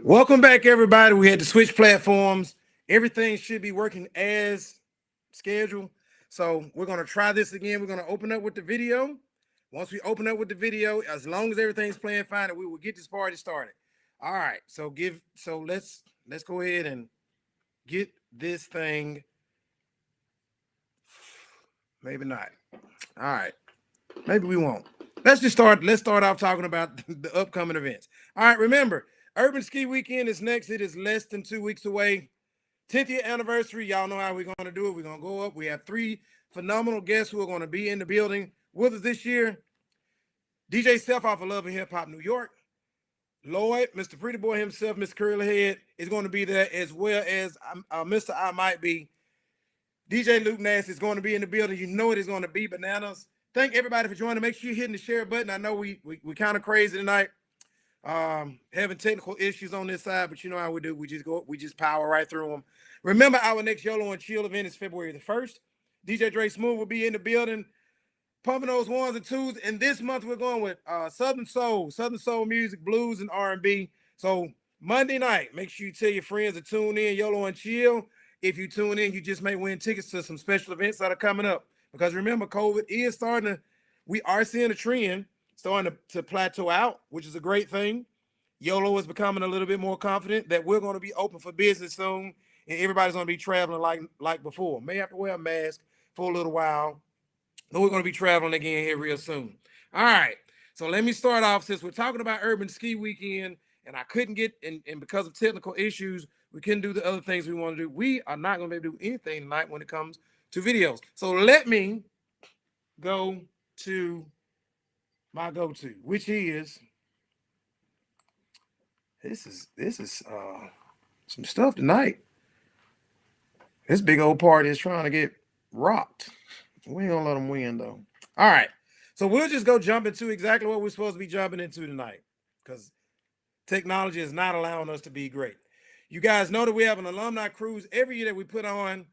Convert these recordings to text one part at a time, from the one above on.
Welcome back, everybody. We had to switch platforms. Everything should be working as scheduled. So we're going to try this again. We're going to open up with the video. Once we open up with the video, as long as everything's playing fine, we will get this party started. All right. Let's go ahead and get this thing. Maybe not. All right. Maybe we won't. Let's start off talking about the upcoming events. All right. Remember, Urban Ski Weekend is next. It is less than 2 weeks away. 10th year anniversary. Y'all know how we're going to do it. We're going to go up. We have 3 phenomenal guests who are going to be in the building with us this year. DJ Self off of Love and Hip Hop New York. Lloyd, Mr. Pretty Boy himself, Mr. Curly Head, is going to be there, as well as Mr. I Might Be. DJ Luke Nass is going to be in the building. You know it is going to be bananas. Thank everybody for joining. Make sure you're hitting the share button. I know we kind of crazy tonight. Having technical issues on this side, but you know how we do. We just power right through them. Remember, our next YOLO and Chill event is February the 1st. DJ Dre Smooth will be in the building, pumping those ones and twos. And this month we're going with Southern Soul music, blues, and R&B. So Monday night, make sure you tell your friends to tune in, YOLO and Chill. If you tune in, you just may win tickets to some special events that are coming up. Because remember, COVID is we are seeing a trend starting to plateau out, which is a great thing. YOLO is becoming a little bit more confident that we're going to be open for business soon, and everybody's going to be traveling like before. May have to wear a mask for a little while, but we're going to be traveling again here real soon. All right, so let me start off, since we're talking about Urban Ski Weekend, and I couldn't get, and because of technical issues, we couldn't do the other things we want to do. We are not going to be able to do anything tonight when it comes to videos. So let me go to my go-to, which is this is some stuff tonight. This big old party is trying to get rocked. We ain't gonna let them win though. All right, so we'll just go jump into exactly what we're supposed to be jumping into tonight, because technology is not allowing us to be great. You guys know that we have an alumni cruise every year that we put on.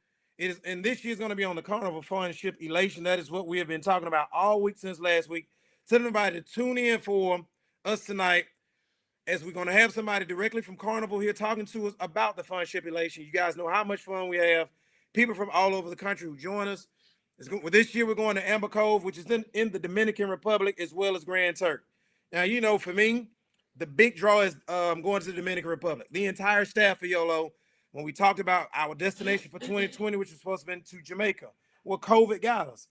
And this year's going to be on the Carnival Fun Ship Elation. That is what we have been talking about all week since last week. Tell everybody to tune in for us tonight, as we're going to have somebody directly from Carnival here talking to us about the Fun Ship Elation. You guys know how much fun we have. People from all over the country who join us. This year we're going to Amber Cove, which is in the Dominican Republic, as well as Grand Turk. Now, you know, for me, the big draw is going to the Dominican Republic. The entire staff for YOLO, when we talked about our destination for 2020, which was supposed to be to Jamaica, well, COVID got us.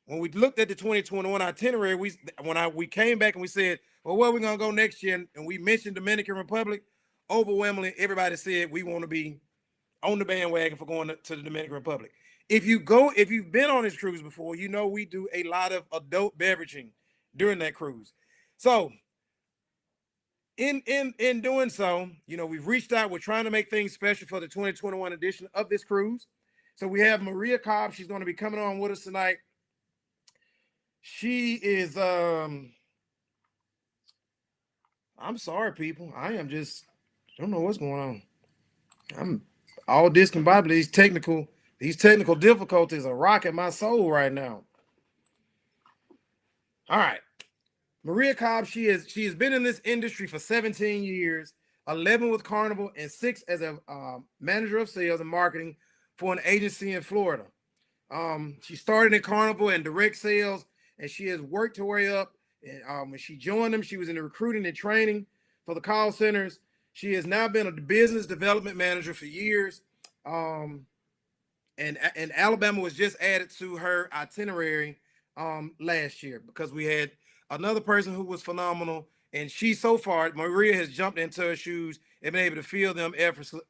When we looked at the 2021 itinerary, we came back and we said, well, where are we going to go next year? And we mentioned Dominican Republic. Overwhelmingly, everybody said we want to be on the bandwagon for going to the Dominican Republic. If you've been on this cruise before, you know we do a lot of adult beveraging during that cruise. So in doing so, you know, we've reached out. We're trying to make things special for the 2021 edition of this cruise. So we have Maria Cobb. She's going to be coming on with us tonight. She is, I'm sorry, people. I don't know what's going on. I'm all discombobulated. These technical difficulties are rocking my soul right now. All right. Maria Cobb, she has been in this industry for 17 years, 11 with Carnival, and 6 as a manager of sales and marketing for an agency in Florida. She started in Carnival and direct sales, and she has worked her way up. And when she joined them, she was in the recruiting and training for the call centers. She has now been a business development manager for years. And Alabama was just added to her itinerary last year, because we had another person who was phenomenal, and she, so far, Maria has jumped into her shoes and been able to fill them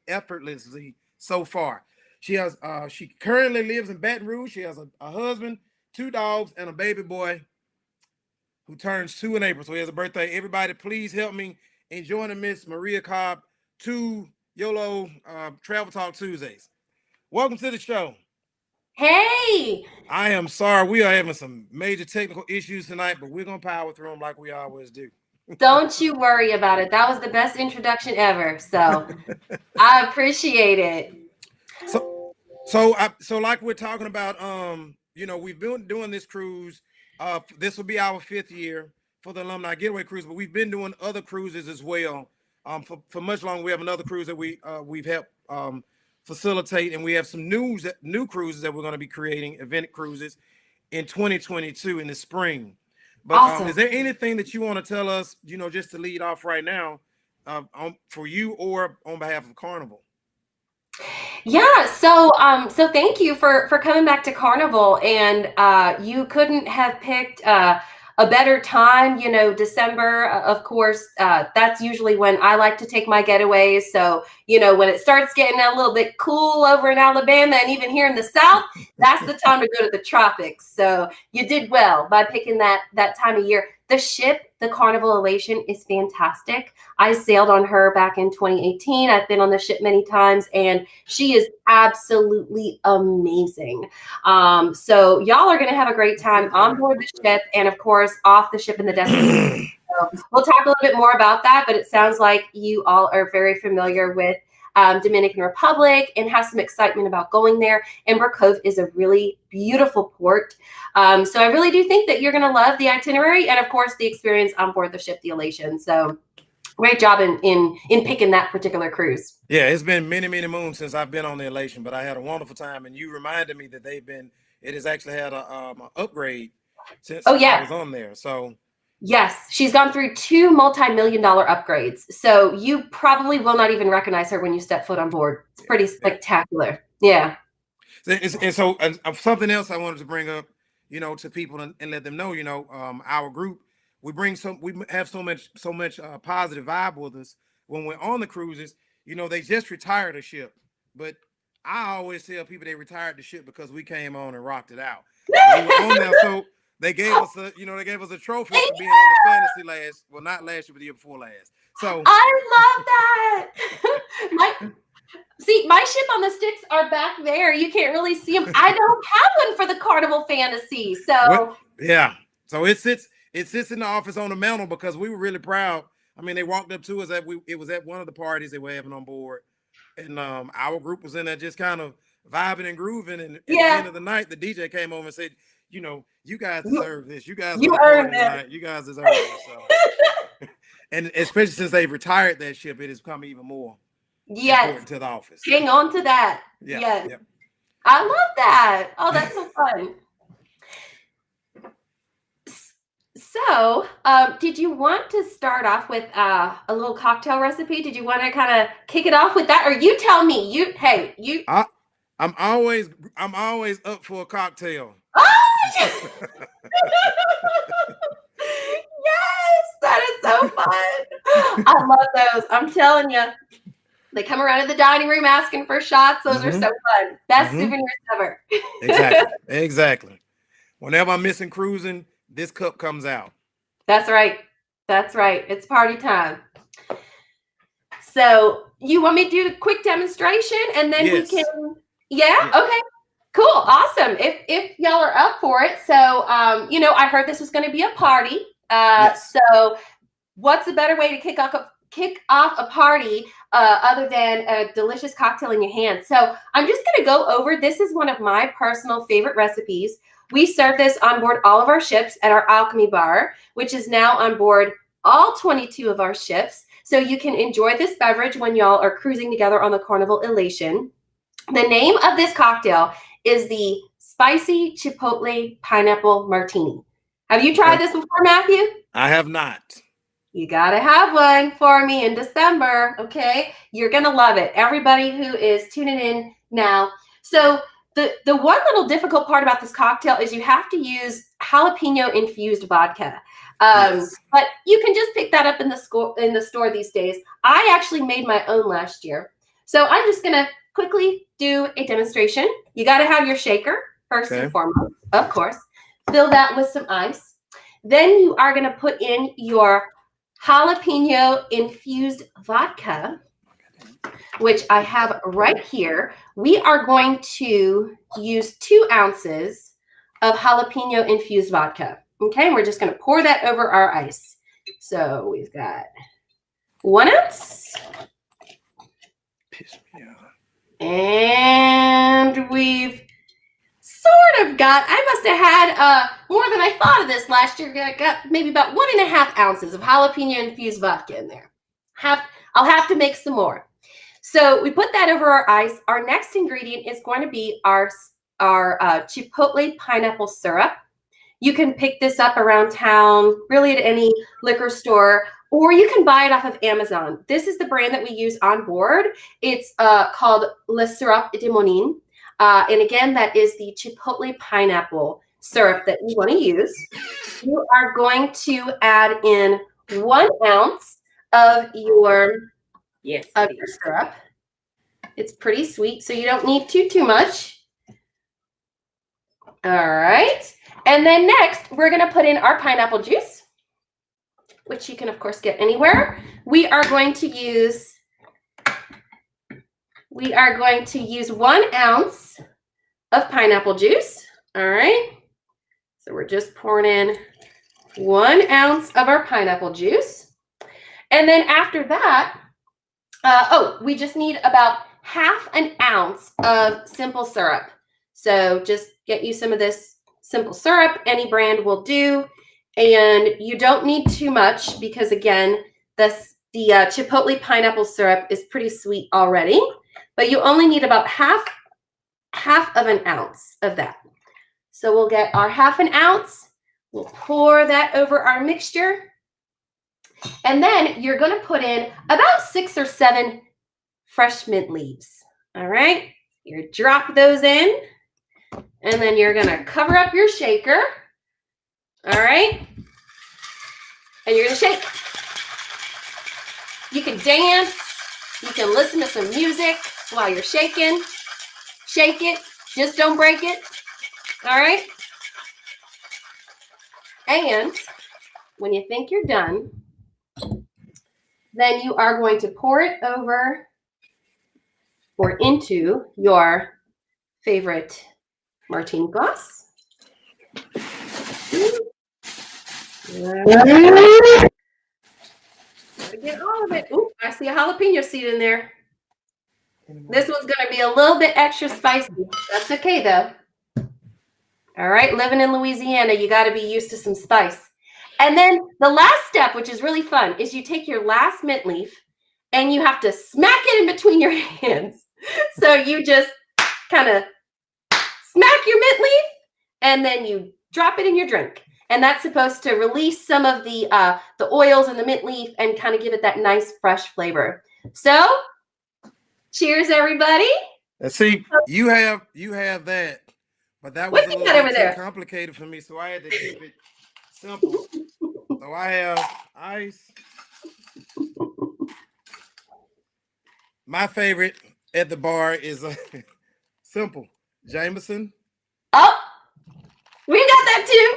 effortlessly so far. She currently lives in Baton Rouge. She has a husband, 2 dogs, and a baby boy who turns 2 in April. So he has a birthday. Everybody, please help me in joining Miss Maria Cobb to YOLO Travel Talk Tuesdays. Welcome to the show. Hey! I am sorry. We are having some major technical issues tonight, but we're going to power through them like we always do. Don't you worry about it. That was the best introduction ever. So I appreciate it. So like we're talking about, you know, we've been doing this cruise. This will be our 5th year for the Alumni Getaway Cruise, but we've been doing other cruises as well For much longer. We have another cruise that we've helped facilitate, and we have some new cruises that we're going to be creating, event cruises in 2022 in the spring. But Awesome. Is there anything that you want to tell us, just to lead off right now, for you or on behalf of Carnival? Yeah, so thank you for coming back to Carnival, and you couldn't have picked a better time. December, of course, that's usually when I like to take my getaways. So when it starts getting a little bit cool over in Alabama and even here in the South, that's the time to go to the tropics. So you did well by picking that time of year. The ship, the Carnival Elation, is fantastic. I sailed on her back in 2018. I've been on the ship many times, and she is absolutely amazing. So y'all are going to have a great time on board the ship, and of course, off the ship in the destination. So we'll talk a little bit more about that, but it sounds like you all are very familiar with Dominican Republic and have some excitement about going there. Ember Cove is a really beautiful port. So I really do think that you're going to love the itinerary and, of course, the experience on board the ship, the Elation. So great job in picking that particular cruise. Yeah, it's been many, many moons since I've been on the Elation, but I had a wonderful time. And you reminded me that it has actually had an upgrade since I was on there. So yes, she's gone through 2 multi-million-dollar upgrades. So you probably will not even recognize her when you step foot on board. It's pretty spectacular. Yeah. And so something else I wanted to bring up, to people and let them know, our group, we have so much positive vibe with us when we're on the cruises. They just retired a ship, but I always tell people they retired the ship because we came on and rocked it out. We were on there, so they gave us a trophy for being on the fantasy not last year, but the year before last. So I love that. My ship on the sticks are back there. You can't really see them. I don't have one for the Carnival Fantasy. So yeah. So it sits in the office on the mantle because we were really proud. I mean, they walked up to us it was at one of the parties they were having on board. And our group was in there just kind of vibing and grooving. And at the end of the night, the DJ came over and said, you guys deserve this. You guys earned it. You guys deserve it. So. And especially since they've retired that ship, it has become even more important to the office. Hang on to that. Yeah. Yes. Yep. I love that. Oh, that's so fun. So, did you want to start off with a little cocktail recipe? Did you want to kind of kick it off with that, or you tell me? I'm always up for a cocktail. Yes, that is so fun. I love those. I'm telling you, they come around in the dining room asking for shots. Those are so fun. Best souvenirs ever. Exactly. Whenever I'm missing cruising, this cup comes out. That's right. It's party time. So you want me to do a quick demonstration and then we can, okay, cool. Awesome. If y'all are up for it. So, I heard this was going to be a party. So what's a better way to kick off a party other than a delicious cocktail in your hand? So I'm just going to go over, this is one of my personal favorite recipes. We serve this on board all of our ships at our Alchemy Bar, which is now on board all 22 of our ships. So you can enjoy this beverage when y'all are cruising together on the Carnival Elation. The name of this cocktail is the Spicy Chipotle Pineapple Martini. Have you tried this before, Matthew? I have not. You got to have one for me in December, okay? You're going to love it. Everybody who is tuning in now. So the one little difficult part about this cocktail is you have to use jalapeno infused vodka. But you can just pick that up in the store these days. I actually made my own last year. So I'm just going to quickly do a demonstration. You got to have your shaker first and foremost, of course. Fill that with some ice. Then you are going to put in your jalapeno infused vodka, which I have right here. We are going to use 2 ounces of jalapeno infused vodka. Okay, and we're just going to pour that over our ice. So we've got 1 ounce. Piss me off. And we've sort of got, I must have had more than I thought of this last year. I got maybe about 1.5 ounces of jalapeno infused vodka in there. I'll have to make some more. So we put that over our ice. Our next ingredient is going to be our chipotle pineapple syrup. You can pick this up around town, really at any liquor store, or you can buy it off of Amazon. This is the brand that we use on board. It's called Le Syrup de Monin. And again, that is the chipotle pineapple syrup that you want to use. You are going to add in 1 ounce of your syrup. It's pretty sweet, so you don't need too much. All right. And then next, we're going to put in our pineapple juice, which you can, of course, get anywhere. We are going to use 1 ounce of pineapple juice. All right. So we're just pouring in 1 ounce of our pineapple juice. And then after that, we just need about 1/2 ounce of simple syrup. So just get you some of this simple syrup. Any brand will do. And you don't need too much because, again, the chipotle pineapple syrup is pretty sweet already. But you only need about half of an ounce of that. So we'll get our 1/2 ounce. We'll pour that over our mixture. And then you're going to put in about 6 or 7 fresh mint leaves. All right. You drop those in. And then you're going to cover up your shaker. All right. And you're going to shake. You can dance. You can listen to some music while you're shaking. Shake it. Just don't break it. All right. And when you think you're done, then you are going to pour it over or into your favorite martini glass. Get all of it. Ooh, I see a jalapeno seed in there. This one's going to be a little bit extra spicy. That's okay, though. All right, living in Louisiana, you got to be used to some spice. And then the last step, which is really fun, is you take your last mint leaf and you have to smack it in between your hands. So you just kind of smack your mint leaf and then you drop it in your drink. And that's supposed to release some of the oils in the mint leaf and kind of give it that nice fresh flavor. So cheers, everybody. Let's see, you have that, but that was a little bit too complicated for me, so I had to keep it simple. So I have ice. My favorite at the bar is simple Jameson. Oh, we got that too.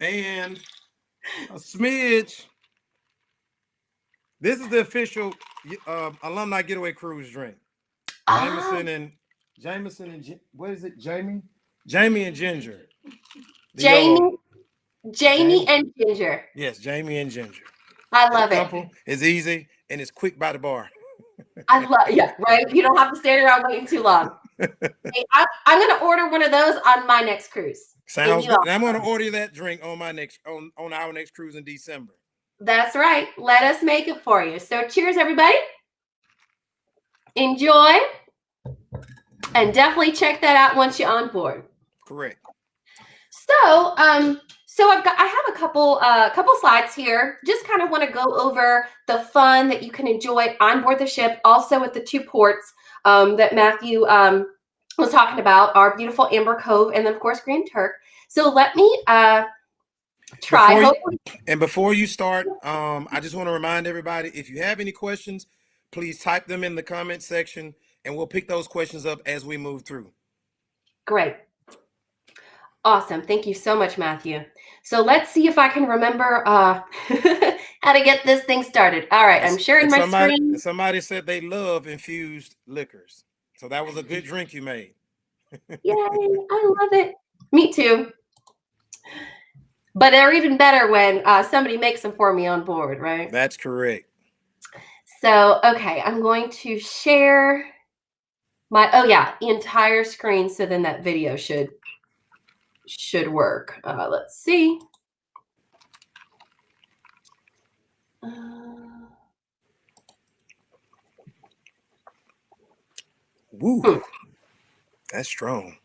And a smidge. This is the official Alumni Getaway Cruise drink. Jameson and what is it? Jamie and Ginger. Jamie and Ginger. Yes, Jamie and Ginger. I love it. Simple, it's easy, and it's quick by the bar. Right? You don't have to stand around waiting too long. Hey, I'm going to order one of those on my next cruise. Sounds good. And I'm going to order that drink on my on our next cruise in December. That's right. Let us make it for you. So cheers, everybody. Enjoy. And definitely check that out once you're on board. Correct. So, I have a couple slides here. Just kind of want to go over the fun that you can enjoy on board the ship, also at the 2 ports that Matthew was talking about, our beautiful Amber Cove and then, of course, Grand Turk. So let me try. Before you start, I just want to remind everybody, if you have any questions, please type them in the comment section, and we'll pick those questions up as we move through. Great. Awesome. Thank you so much, Matthew. So let's see if I can remember how to get this thing started. All right. I'm sharing my screen. Somebody said they love infused liquors. So that was a good drink you made. Yay. I love it. Me too. But they're even better when somebody makes them for me on board, right? That's correct. So, okay. I'm going to share my, entire screen. So then that video should work. Let's see. Woo, that's strong.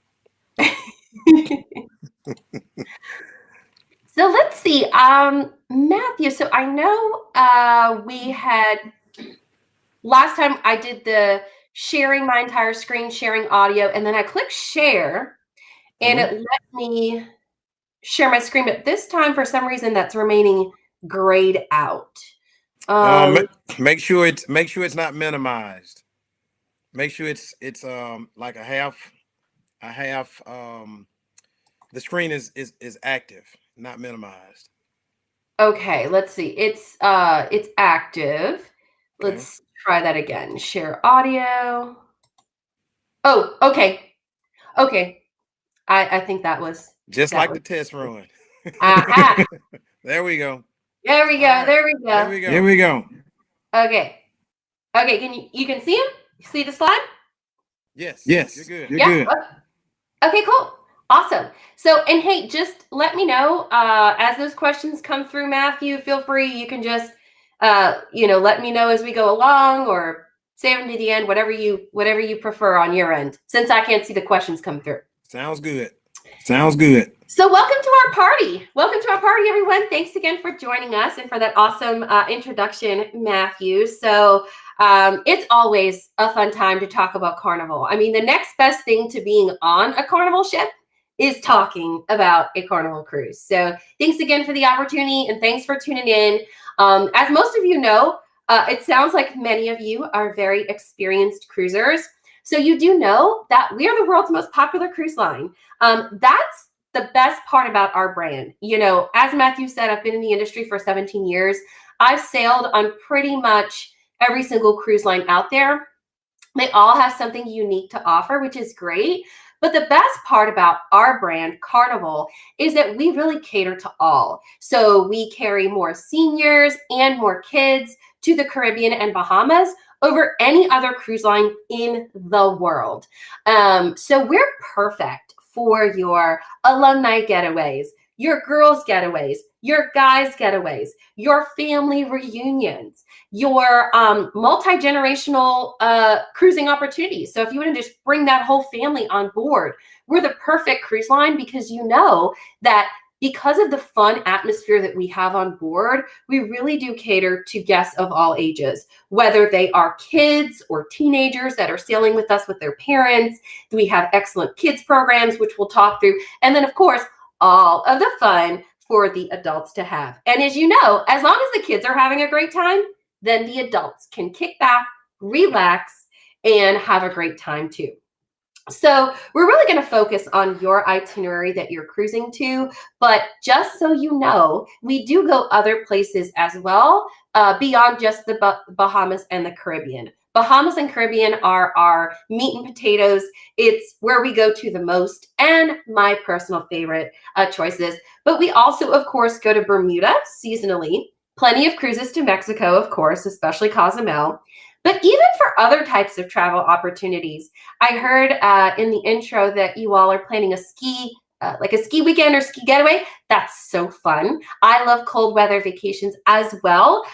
So let's see, Matthew. So I know we had last time I did the sharing my entire screen, sharing audio, and then I clicked share, and it let me share my screen. But this time, for some reason, that's remaining grayed out. Make sure it's not minimized. Make sure it's like a half. The screen is active, not minimized. Okay, let's see. It's active. Okay. Let's try that again. Share audio. Oh, okay. Okay. I think that was just that like was, the test run. aha. There we go. There we go. Right. There we go. There we go. There we go. Okay. Okay, can you can see him? You see the slide? Yes. Yes. You're good. You're good. Okay, cool. Awesome. So, and hey, just let me know as those questions come through, Matthew, feel free. You can just, let me know as we go along, or save them to the end, whatever you prefer on your end, since I can't see the questions come through. Sounds good. Sounds good. So welcome to our party. Welcome to our party, everyone. Thanks again for joining us and for that awesome introduction, Matthew. So it's always a fun time to talk about Carnival. I mean, the next best thing to being on a Carnival ship is talking about a Carnival cruise. So thanks again for the opportunity, and thanks for tuning in. As most of you know, it sounds like many of you are very experienced cruisers. So you do know that we are the world's most popular cruise line. That's the best part about our brand. You know, as Matthew said, I've been in the industry for 17 years. I've sailed on pretty much every single cruise line out there. They all have something unique to offer, which is great. But the best part about our brand, Carnival, is that we really cater to all. So we carry more seniors and more kids to the Caribbean and Bahamas over any other cruise line in the world. So we're perfect for your alumni getaways, your girls getaways, your guys getaways, your family reunions, your multi-generational cruising opportunities. So if you want to just bring that whole family on board, we're the perfect cruise line, because you know that because of the fun atmosphere that we have on board, we really do cater to guests of all ages, whether they are kids or teenagers that are sailing with us with their parents. We have excellent kids programs, which we'll talk through. And then, of course, all of the fun for the adults to have. And as you know, as long as the kids are having a great time, then the adults can kick back, relax, and have a great time too. So we're really going to focus on your itinerary that you're cruising to, but just so you know, we do go other places as well, beyond just the Bahamas and the Caribbean. Bahamas and Caribbean are our meat and potatoes. It's where we go to the most, and my personal favorite choices. But we also, of course, go to Bermuda seasonally. Plenty of cruises to Mexico, of course, especially Cozumel. But even for other types of travel opportunities, I heard in the intro that you all are planning a ski weekend or ski getaway. That's so fun. I love cold weather vacations as well.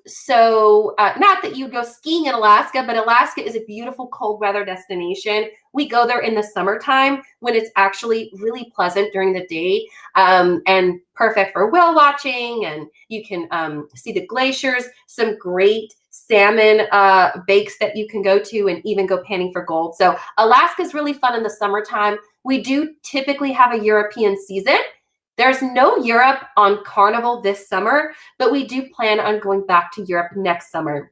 So not that you go skiing in Alaska, but Alaska is a beautiful cold weather destination. We go there in the summertime when it's actually really pleasant during the day, and perfect for whale watching. And you can see the glaciers, some great salmon bakes that you can go to, and even go panning for gold. So Alaska is really fun in the summertime. We do typically have a European season. There's no Europe on Carnival this summer, but we do plan on going back to Europe next summer.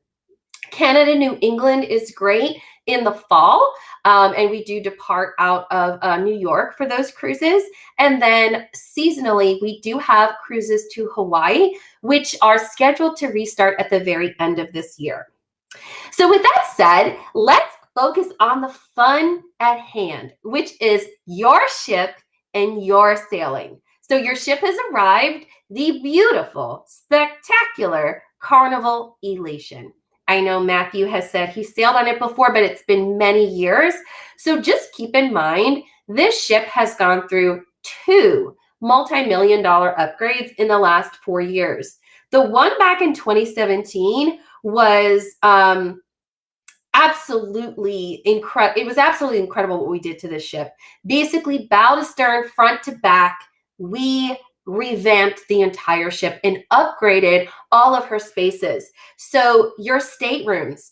Canada, New England is great in the fall, and we do depart out of New York for those cruises. And then seasonally, we do have cruises to Hawaii, which are scheduled to restart at the very end of this year. So with that said, let's focus on the fun at hand, which is your ship and your sailing. So your ship has arrived, the beautiful, spectacular Carnival Elation. I know Matthew has said he sailed on it before, but it's been many years. So just keep in mind, this ship has gone through 2 multi-million-dollar upgrades in the last 4 years. The one back in 2017 was absolutely incredible. It was absolutely incredible what we did to this ship. Basically, bow to stern, front to back, we revamped the entire ship and upgraded all of her spaces. So your staterooms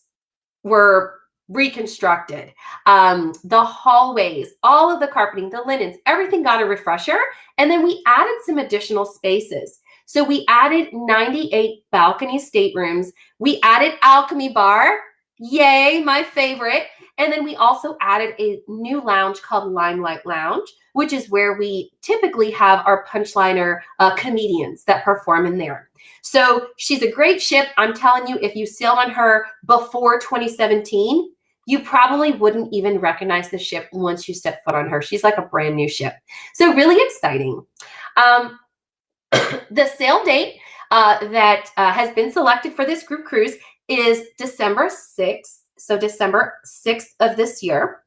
were reconstructed. The hallways, all of the carpeting, the linens, everything got a refresher. And then we added some additional spaces. So we added 98 balcony staterooms. We added Alchemy Bar. Yay, my favorite. And then we also added a new lounge called Limelight Lounge, which is where we typically have our punchliner comedians that perform in there. So she's a great ship. I'm telling you, if you sailed on her before 2017, you probably wouldn't even recognize the ship once you step foot on her. She's like a brand new ship. So really exciting. The sail date that has been selected for this group cruise is December 6th. So December 6th of this year.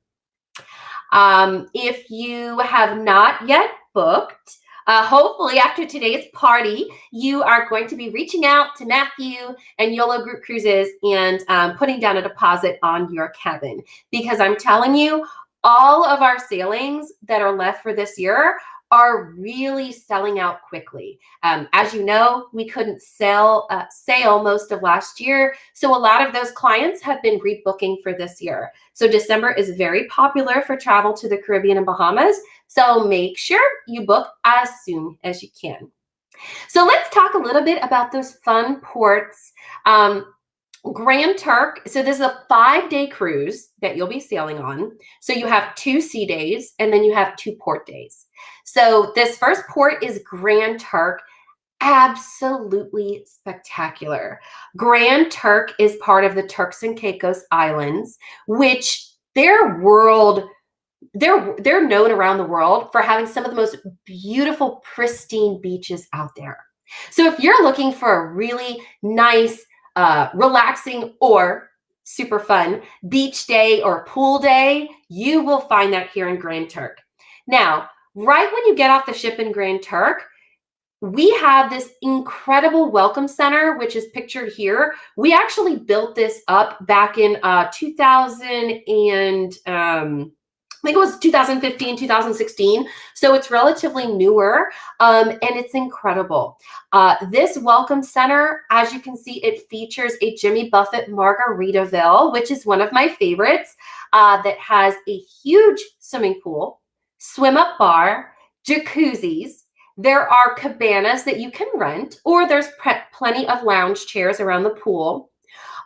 If you have not yet booked, hopefully after today's party, you are going to be reaching out to Matthew and YOLO Group Cruises and putting down a deposit on your cabin. Because I'm telling you, all of our sailings that are left for this year are really selling out quickly. As you know, we couldn't sail most of last year. So a lot of those clients have been rebooking for this year. So December is very popular for travel to the Caribbean and Bahamas. So make sure you book as soon as you can. So let's talk a little bit about those fun ports. Grand Turk, so this is a 5-day cruise that you'll be sailing on. So you have 2 sea days and then you have 2 port days. So this first port is Grand Turk. Absolutely spectacular. Grand Turk is part of the Turks and Caicos Islands, which they're known around the world for having some of the most beautiful, pristine beaches out there. So if you're looking for a really nice, relaxing or super fun beach day or pool day, you will find that here in Grand Turk. Now, right when you get off the ship in Grand Turk, we have this incredible welcome center, which is pictured here. We actually built this up back in 2015, 2016. So it's relatively newer and it's incredible. This welcome center, as you can see, it features a Jimmy Buffett Margaritaville, which is one of my favorites, that has a huge swimming pool, swim up bar, jacuzzis. There are cabanas that you can rent, or there's plenty of lounge chairs around the pool.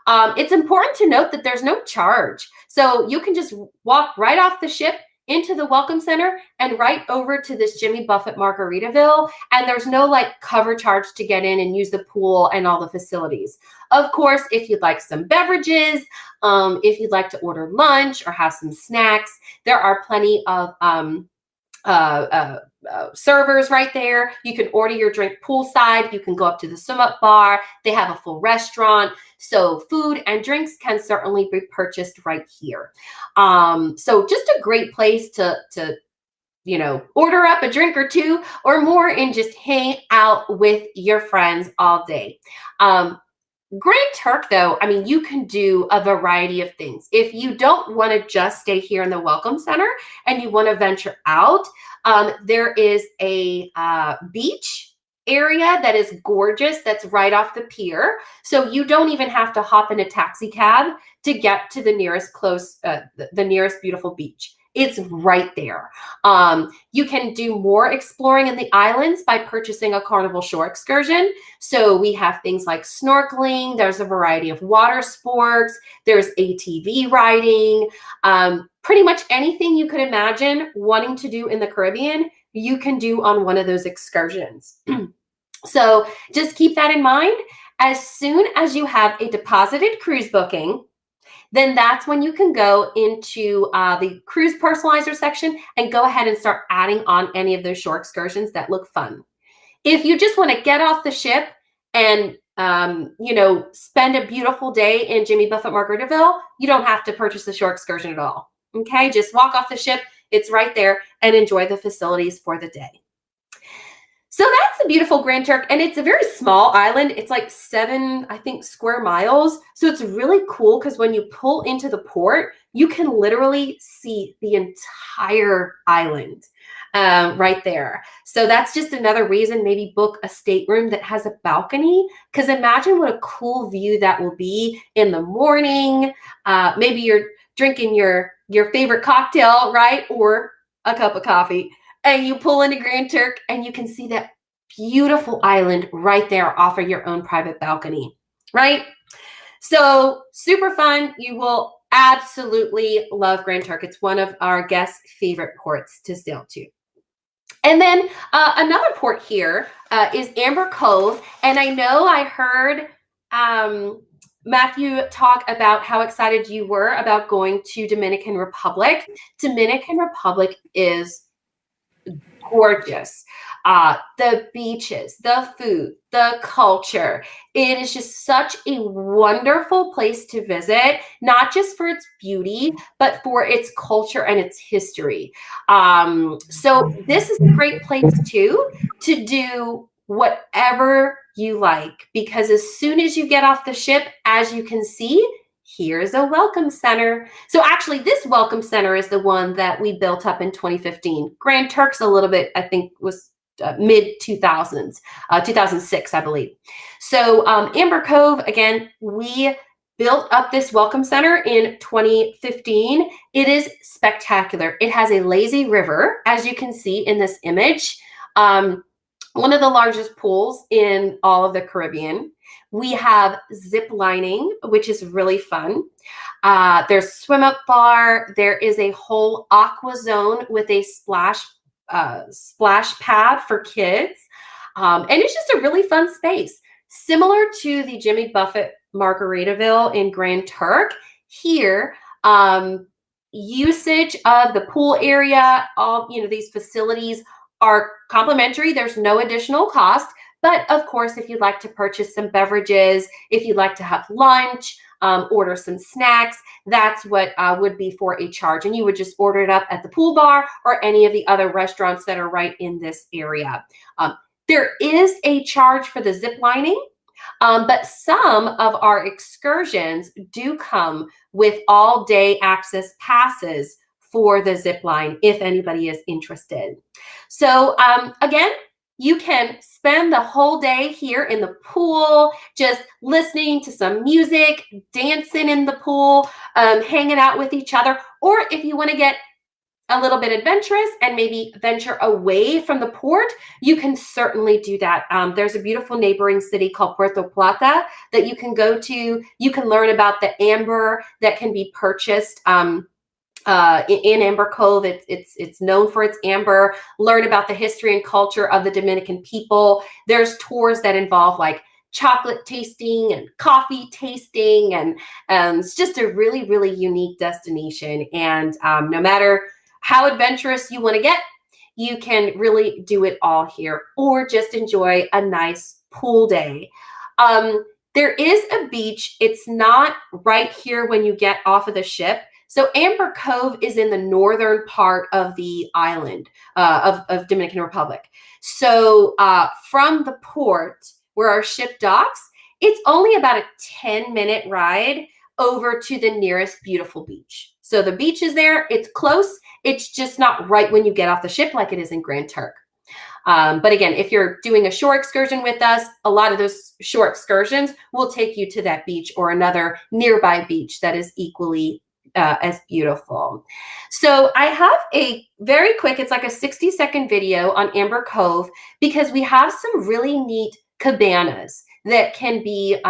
It's important to note that there's no charge. So you can just walk right off the ship into the welcome center and right over to this Jimmy Buffett Margaritaville. And there's no like cover charge to get in and use the pool and all the facilities. Of course, if you'd like some beverages, if you'd like to order lunch or have some snacks, there are plenty of servers right there. You can order your drink poolside. You can go up to the swim up bar. They have a full restaurant. So food and drinks can certainly be purchased right here. So just a great place to order up a drink or two or more and just hang out with your friends all day. Grand Turk, though, I mean, you can do a variety of things. If you don't want to just stay here in the Welcome Center and you want to venture out, there is a beach area that is gorgeous that's right off the pier. So you don't even have to hop in a taxi cab to get to the nearest the nearest beautiful beach. It's right there. You can do more exploring in the islands by purchasing a Carnival shore excursion. So we have things like snorkeling. There's a variety of water sports. There's ATV riding. Pretty much anything you could imagine wanting to do in the Caribbean, you can do on one of those excursions. So just keep that in mind. As soon as you have a deposited cruise booking, then that's when you can go into the cruise personalizer section and go ahead and start adding on any of those shore excursions that look fun. If you just want to get off the ship and spend a beautiful day in Jimmy Buffett Margaritaville, you don't have to purchase the shore excursion at all. Okay, just walk off the ship. It's right there and enjoy the facilities for the day. So that's the beautiful Grand Turk, and it's a very small island. It's like 7, I think, square miles. So it's really cool because when you pull into the port, you can literally see the entire island right there. So that's just another reason, maybe book a stateroom that has a balcony, because imagine what a cool view that will be in the morning. Maybe you're drinking your favorite cocktail, right? Or a cup of coffee, and you pull into Grand Turk and you can see that beautiful island right there off of your own private balcony, right? So super fun. You will absolutely love Grand Turk. It's one of our guests' favorite ports to sail to. And then another port here is Amber Cove. And I know I heard Matthew talk about how excited you were about going to Dominican Republic. Dominican Republic is gorgeous. The beaches, the food, the culture. It is just such a wonderful place to visit, not just for its beauty, but for its culture and its history. So this is a great place too to do whatever you like, because as soon as you get off the ship, as you can see, here's a welcome center. So actually this welcome center is the one that we built up in 2015. Grand Turk's a little bit, I think, was mid 2000s, 2006, I believe. So Amber Cove, again, we built up this welcome center in 2015. It is spectacular. It has a lazy river, as you can see in this image. One of the largest pools in all of the Caribbean. We have zip lining, which is really fun. There's swim up bar. There is a whole aqua zone with a splash pad for kids. And it's just a really fun space. Similar to the Jimmy Buffett Margaritaville in Grand Turk, here, usage of the pool area, all these facilities are complimentary. There's no additional cost. But of course, if you'd like to purchase some beverages, if you'd like to have lunch, order some snacks, that's what would be for a charge. And you would just order it up at the pool bar or any of the other restaurants that are right in this area. There is a charge for the zip lining, but some of our excursions do come with all day access passes for the zip line, if anybody is interested. So again, you can spend the whole day here in the pool, just listening to some music, dancing in the pool, hanging out with each other. Or if you want to get a little bit adventurous and maybe venture away from the port, you can certainly do that. There's a beautiful neighboring city called Puerto Plata that you can go to. You can learn about the amber that can be purchased in Amber Cove. It's known for its amber. Learn about the history and culture of the Dominican people. There's tours that involve like chocolate tasting and coffee tasting, and it's just a really, really unique destination. And no matter how adventurous you want to get, you can really do it all here, or just enjoy a nice pool day. There is a beach. It's not right here when you get off of the ship. So Amber Cove is in the northern part of the island of Dominican Republic. So from the port where our ship docks, it's only about a 10-minute ride over to the nearest beautiful beach. So the beach is there. It's close. It's just not right when you get off the ship like it is in Grand Turk. But again, if you're doing a shore excursion with us, a lot of those shore excursions will take you to that beach or another nearby beach that is equally as beautiful. So I have a very quick, it's like a 60-second video on Amber Cove, because we have some really neat cabanas that can be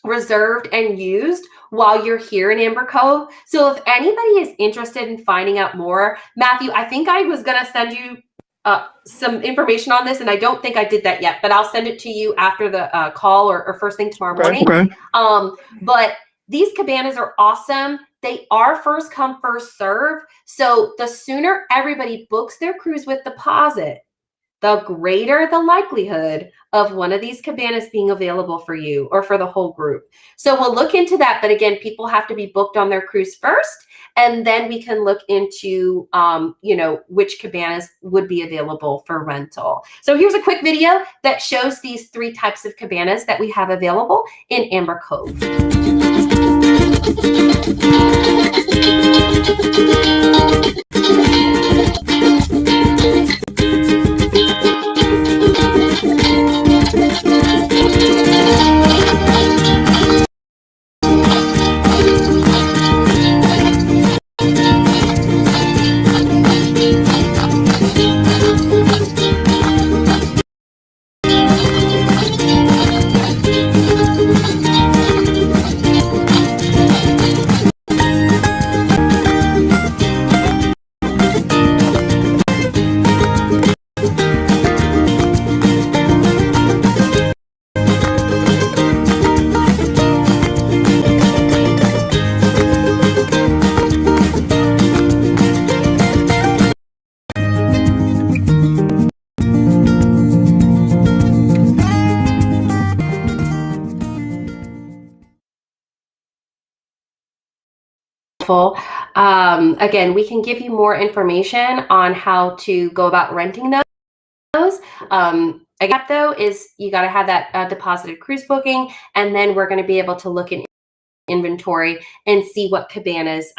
reserved and used while you're here in Amber Cove. So if anybody is interested in finding out more, Matthew, I think I was going to send you some information on this, and I don't think I did that yet, but I'll send it to you after the call or first thing tomorrow morning. Okay. But these cabanas are awesome. They are first come, first serve. So the sooner everybody books their cruise with deposit, the greater the likelihood of one of these cabanas being available for you or for the whole group. So we'll look into that. But again, people have to be booked on their cruise first, and then we can look into, which cabanas would be available for rental. So here's a quick video that shows these 3 types of cabanas that we have available in Amber Cove. Again, we can give you more information on how to go about renting those. Again, though, is you got to have that deposited cruise booking, and then we're going to be able to look in inventory and see what cabanas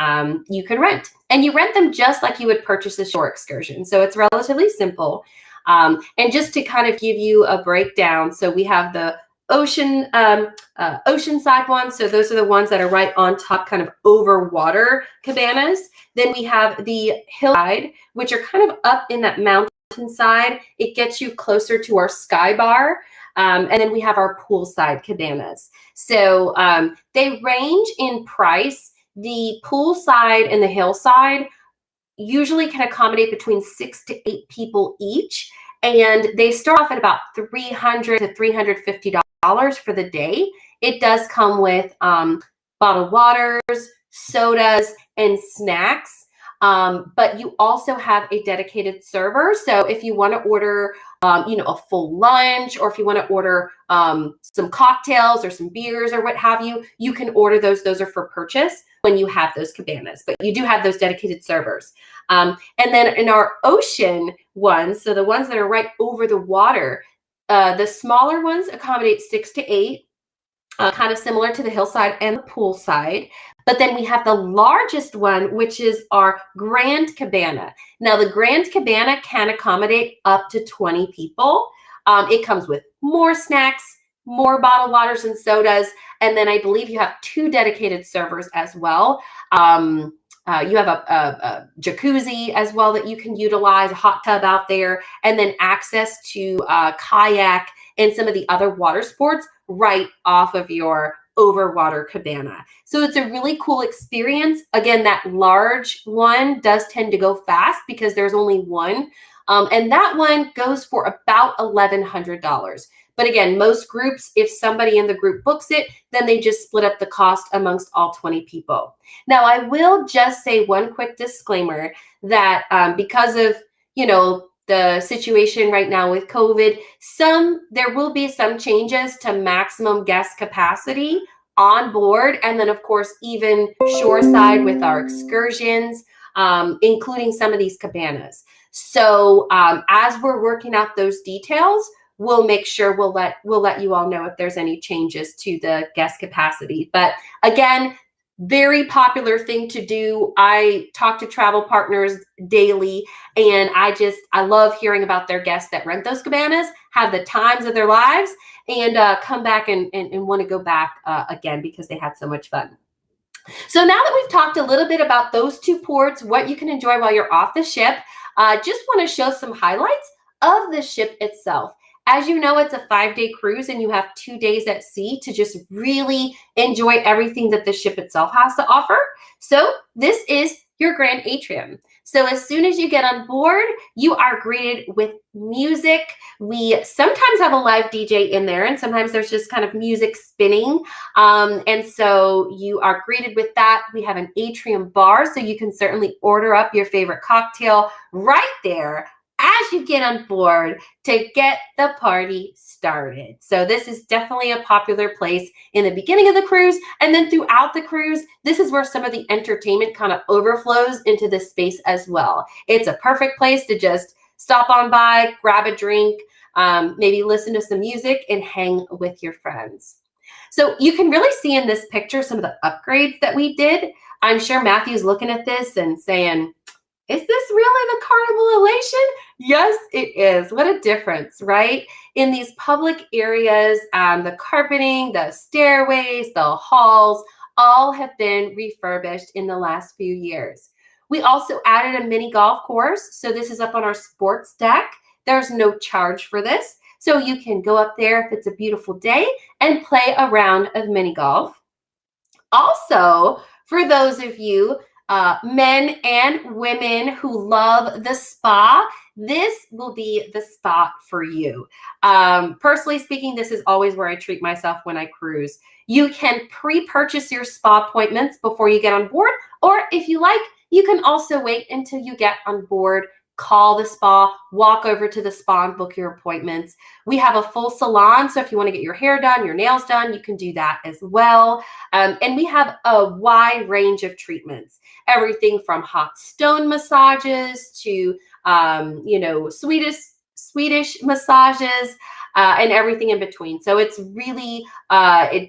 you can rent. And you rent them just like you would purchase a shore excursion. So it's relatively simple. And just to kind of give you a breakdown, so we have the oceanside ones. So those are the ones that are right on top, kind of over water cabanas. Then we have the hillside, which are kind of up in that mountainside. It gets you closer to our sky bar. And then we have our poolside cabanas. So they range in price. The poolside and the hillside usually can accommodate between 6 to 8 people each. And they start off at about $300 to $350 for the day. It does come with bottled waters, sodas, and snacks. But you also have a dedicated server. So if you want to order, a full lunch, or if you want to order some cocktails or some beers or what have you, you can order those. Those are for purchase when you have those cabanas, but you do have those dedicated servers. And then in our ocean ones, so the ones that are right over the water, the smaller ones accommodate 6 to 8. Kind of similar to the hillside and the poolside. But then we have the largest one, which is our Grand Cabana. Now, the Grand Cabana can accommodate up to 20 people. It comes with more snacks, more bottled waters and sodas, and then I believe you have 2 dedicated servers as well. You have a jacuzzi as well that you can utilize, a hot tub out there, and then access to kayak and some of the other water sports right off of your overwater cabana. So it's a really cool experience. Again, that large one does tend to go fast because there's only one. And that one goes for about $1,100. But again, most groups, if somebody in the group books it, then they just split up the cost amongst all 20 people. Now, I will just say one quick disclaimer that because of, the situation right now with COVID, there will be some changes to maximum guest capacity on board. And then, of course, even shoreside with our excursions, including some of these cabanas. So as we're working out those details, we'll make sure we'll let you all know if there's any changes to the guest capacity. But again, very popular thing to do. I talk to travel partners daily, and I love hearing about their guests that rent those cabanas, have the times of their lives, and come back and want to go back again because they had so much fun. So now that we've talked a little bit about those 2 ports, what you can enjoy while you're off the ship, just want to show some highlights of the ship itself. As you know, it's a 5-day cruise, and you have 2 days at sea to just really enjoy everything that the ship itself has to offer. So this is your grand atrium. So as soon as you get on board, you are greeted with music. We sometimes have a live DJ in there, and sometimes there's just kind of music spinning. And so you are greeted with that. We have an atrium bar, so you can certainly order up your favorite cocktail right there as you get on board to get the party started. So this is definitely a popular place in the beginning of the cruise, and then throughout the cruise, this is where some of the entertainment kind of overflows into this space as well. It's a perfect place to just stop on by, grab a drink, maybe listen to some music and hang with your friends. So you can really see in this picture some of the upgrades that we did. I'm sure Matthew's looking at this and saying, is this really the Carnival Elation? Yes, it is. What a difference, right? In these public areas, the carpeting, the stairways, the halls, all have been refurbished in the last few years. We also added a mini golf course. So this is up on our sports deck. There's no charge for this. So you can go up there if it's a beautiful day and play a round of mini golf. Also, for those of you men and women who love the spa, this will be the spot for you. Personally speaking, this is always where I treat myself when I cruise. You can pre-purchase your spa appointments before you get on board, or if you like, you can also wait until you get on board, call the spa, walk over to the spa and book your appointments. We have a full salon, so if you want to get your hair done, your nails done, you can do that as well. And we have a wide range of treatments, everything from hot stone massages to, Swedish massages, and everything in between. So it's really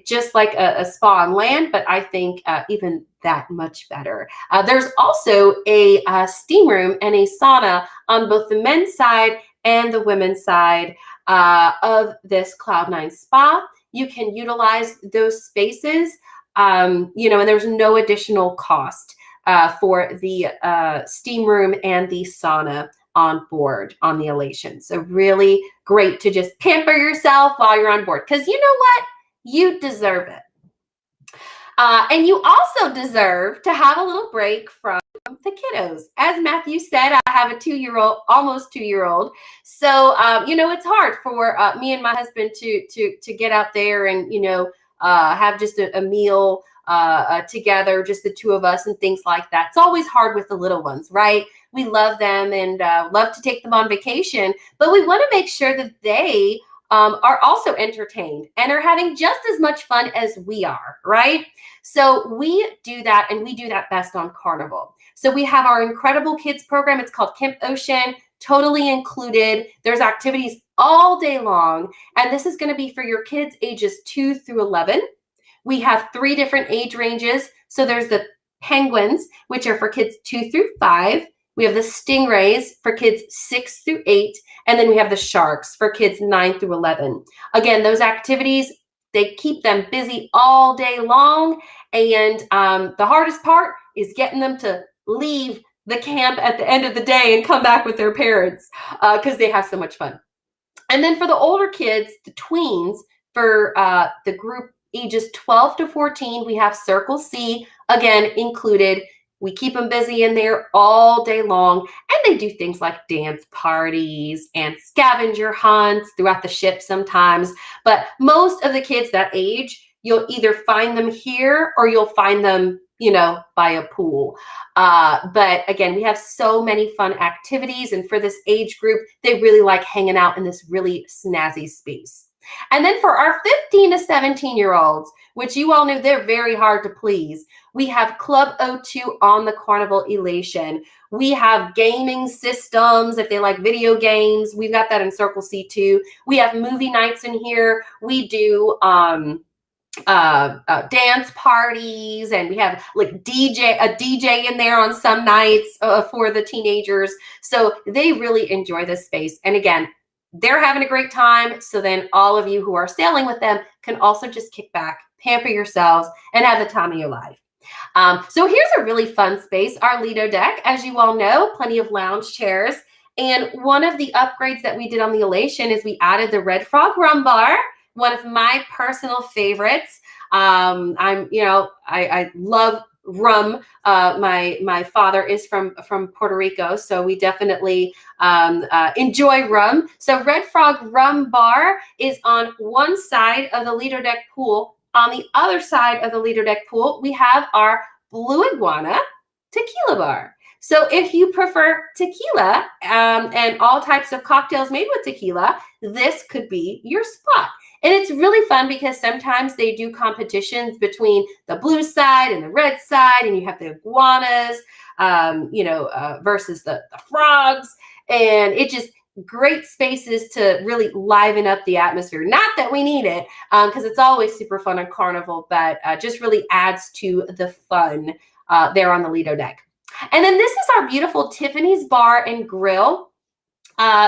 just like a spa on land, but I think even that much better. There's also a steam room and a sauna on both the men's side and the women's side of this Cloud9 spa. You can utilize those spaces, and there's no additional cost for the steam room and the sauna on board on the Elation. So really great to just pamper yourself while you're on board, because you know what? You deserve it. And you also deserve to have a little break from the kiddos. As Matthew said, I have a 2-year-old, almost 2-year-old. So, it's hard for me and my husband to get out there and, have just a meal together, just the two of us and things like that. It's always hard with the little ones, right? We love them and love to take them on vacation, but we want to make sure that they are also entertained and are having just as much fun as we are, right? So we do that, and we do that best on Carnival. So we have our incredible kids program. It's called Camp Ocean, totally included. There's activities all day long, and this is going to be for your kids ages 2 through 11. We have 3 different age ranges. So there's the penguins, which are for kids 2 through 5. We have the stingrays for kids 6 through 8. And then we have the sharks for kids 9 through 11. Again, those activities, they keep them busy all day long. And the hardest part is getting them to leave the camp at the end of the day and come back with their parents because they have so much fun. And then for the older kids, the tweens, for the group ages 12 to 14, we have Circle C, again, included. We keep them busy in there all day long, and they do things like dance parties and scavenger hunts throughout the ship sometimes. But most of the kids that age, you'll either find them here or you'll find them, by a pool. But again, we have so many fun activities, and for this age group, they really like hanging out in this really snazzy space. And then for our 15 to 17-year-olds, which you all know they're very hard to please, we have Club O2 on the Carnival Elation. We have gaming systems if they like video games. We've got that in Circle C too. We have movie nights in here. We do dance parties, and we have like a DJ in there on some nights for the teenagers. So they really enjoy this space. And again, they're having a great time. So then all of you who are sailing with them can also just kick back, pamper yourselves, and have the time of your life. So here's a really fun space, our Lido deck. As you all know, plenty of lounge chairs. And one of the upgrades that we did on the Elation is we added the Red Frog Rum Bar, one of my personal favorites. I love rum. My father is from Puerto Rico, so we definitely enjoy rum. So Red Frog Rum Bar is on one side of the Lido Deck pool. On the other side of the Lido Deck pool, we have our Blue Iguana Tequila Bar. So if you prefer tequila and all types of cocktails made with tequila, this could be your spot. And it's really fun because sometimes they do competitions between the blue side and the red side, and you have the iguanas, versus the frogs. And it just great spaces to really liven up the atmosphere. Not that we need it, because it's always super fun on Carnival, but just really adds to the fun there on the Lido deck. And then this is our beautiful Tiffany's Bar and Grill.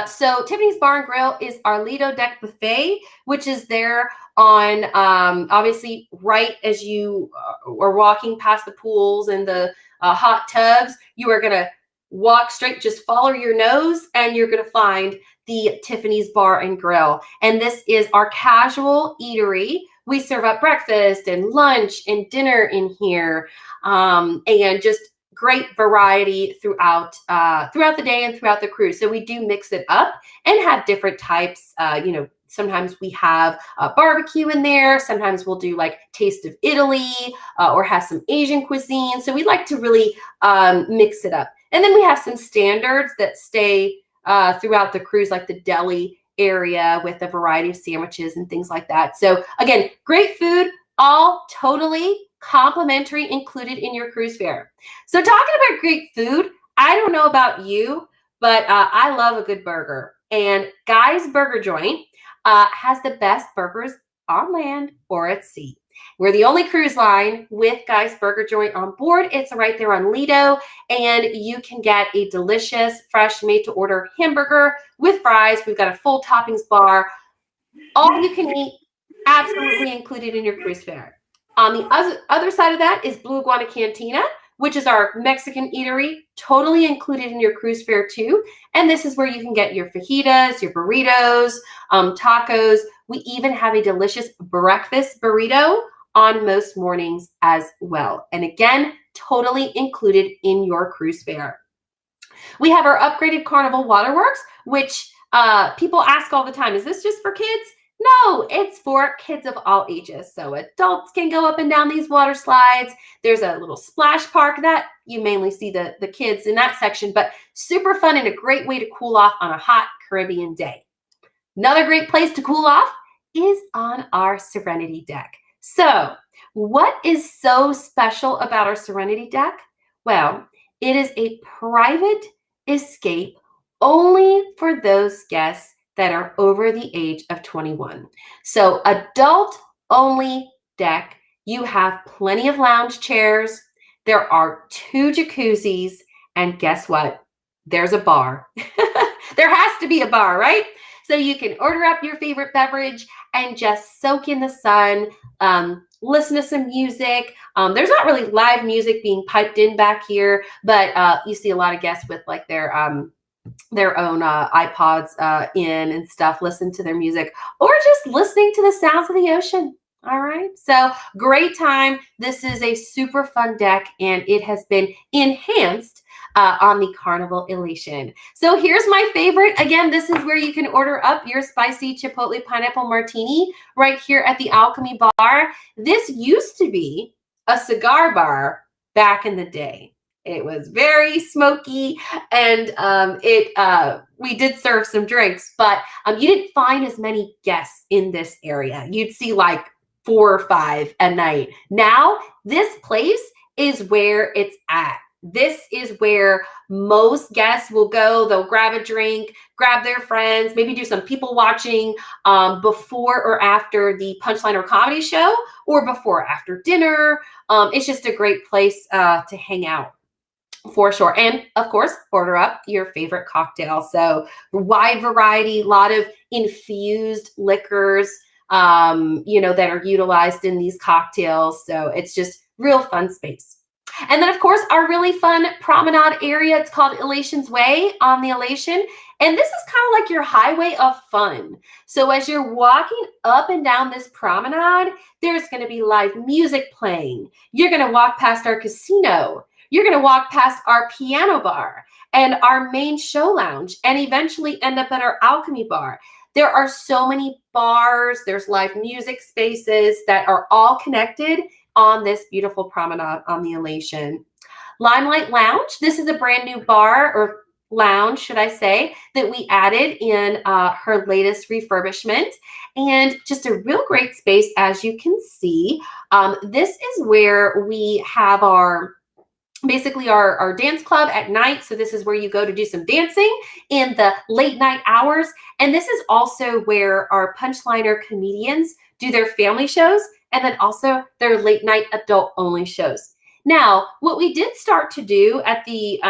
So Tiffany's Bar and Grill is our Lido deck buffet, which is there on obviously right as you are walking past the pools and the hot tubs. You are going to walk straight, just follow your nose, and you're going to find the Tiffany's Bar and Grill. And this is our casual eatery. We serve up breakfast and lunch and dinner in here, and just great variety throughout the day and throughout the cruise. So we do mix it up and have different types. Sometimes we have barbecue in there. Sometimes we'll do like Taste of Italy or have some Asian cuisine. So we like to really mix it up. And then we have some standards that stay throughout the cruise, like the deli area with a variety of sandwiches and things like that. So again, great food, all totally complimentary, included in your cruise fare. So talking about great food, I don't know about you, but I love a good burger. And Guy's Burger Joint has the best burgers on land or at sea. We're the only cruise line with Guy's Burger Joint on board. It's right there on Lido, and you can get a delicious, fresh, made-to-order hamburger with fries. We've got a full toppings bar, all you can eat, absolutely included in your cruise fare. On the other side of that is Blue Iguana Cantina, which is our Mexican eatery, totally included in your cruise fare too. And this is where you can get your fajitas, your burritos, tacos. We even have a delicious breakfast burrito on most mornings as well. And again, totally included in your cruise fare. We have our upgraded Carnival Waterworks, which people ask all the time, is this just for kids? No, it's for kids of all ages. So adults can go up and down these water slides. There's a little splash park that you mainly see the kids in that section, but super fun and a great way to cool off on a hot Caribbean day. Another great place to cool off is on our Serenity deck. So what is so special about our Serenity deck? Well, it is a private escape only for those guests that are over the age of 21. So adult only deck. You have plenty of lounge chairs. There are 2 jacuzzis, and guess what? There's a bar. There has to be a bar, right? So you can order up your favorite beverage and just soak in the sun, listen to some music. There's not really live music being piped in back here, but you see a lot of guests with like their own iPods in and stuff, listen to their music, or just listening to the sounds of the ocean. All right. So great time. This is a super fun deck, and it has been enhanced on the Carnival Elation. So here's my favorite. Again, this is where you can order up your spicy chipotle pineapple martini right here at the Alchemy Bar. This used to be a cigar bar back in the day. It was very smoky, and we did serve some drinks, but you didn't find as many guests in this area. You'd see like 4 or 5 a night. Now, this place is where it's at. This is where most guests will go. They'll grab a drink, grab their friends, maybe do some people watching before or after the Punchline or Comedy show, or before or after dinner. It's just a great place to hang out, for sure. And of course, order up your favorite cocktail. So wide variety, a lot of infused liquors, that are utilized in these cocktails. So it's just real fun space. And then of course, our really fun promenade area, it's called Elation's Way on the Elation. And this is kind of like your highway of fun. So as you're walking up and down this promenade, there's going to be live music playing. You're going to walk past our casino. You're going to walk past our piano bar and our main show lounge, and eventually end up at our Alchemy Bar. There are so many bars, there's live music spaces that are all connected on this beautiful promenade on the Elation. Limelight Lounge. This is a brand new bar, or lounge, should I say, that we added in her latest refurbishment, and just a real great space, as you can see. This is where we have basically our dance club at night. So this is where you go to do some dancing in the late night hours. And this is also where our punchliner comedians do their family shows, and then also their late night adult only shows. Now, what we did start to do at the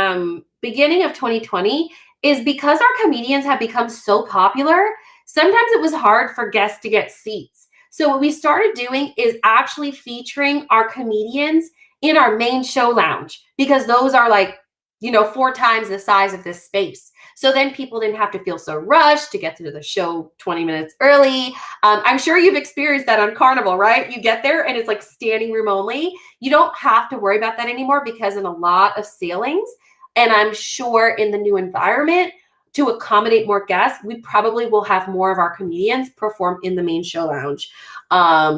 beginning of 2020 is, because our comedians have become so popular, sometimes it was hard for guests to get seats. So what we started doing is actually featuring our comedians in our main show lounge, because those are like, 4 times the size of this space. So then people didn't have to feel so rushed to get to the show 20 minutes early. I'm sure you've experienced that on Carnival, right? You get there and it's like standing room only. You don't have to worry about that anymore, because in a lot of sailings, and I'm sure in the new environment, to accommodate more guests, we probably will have more of our comedians perform in the main show lounge.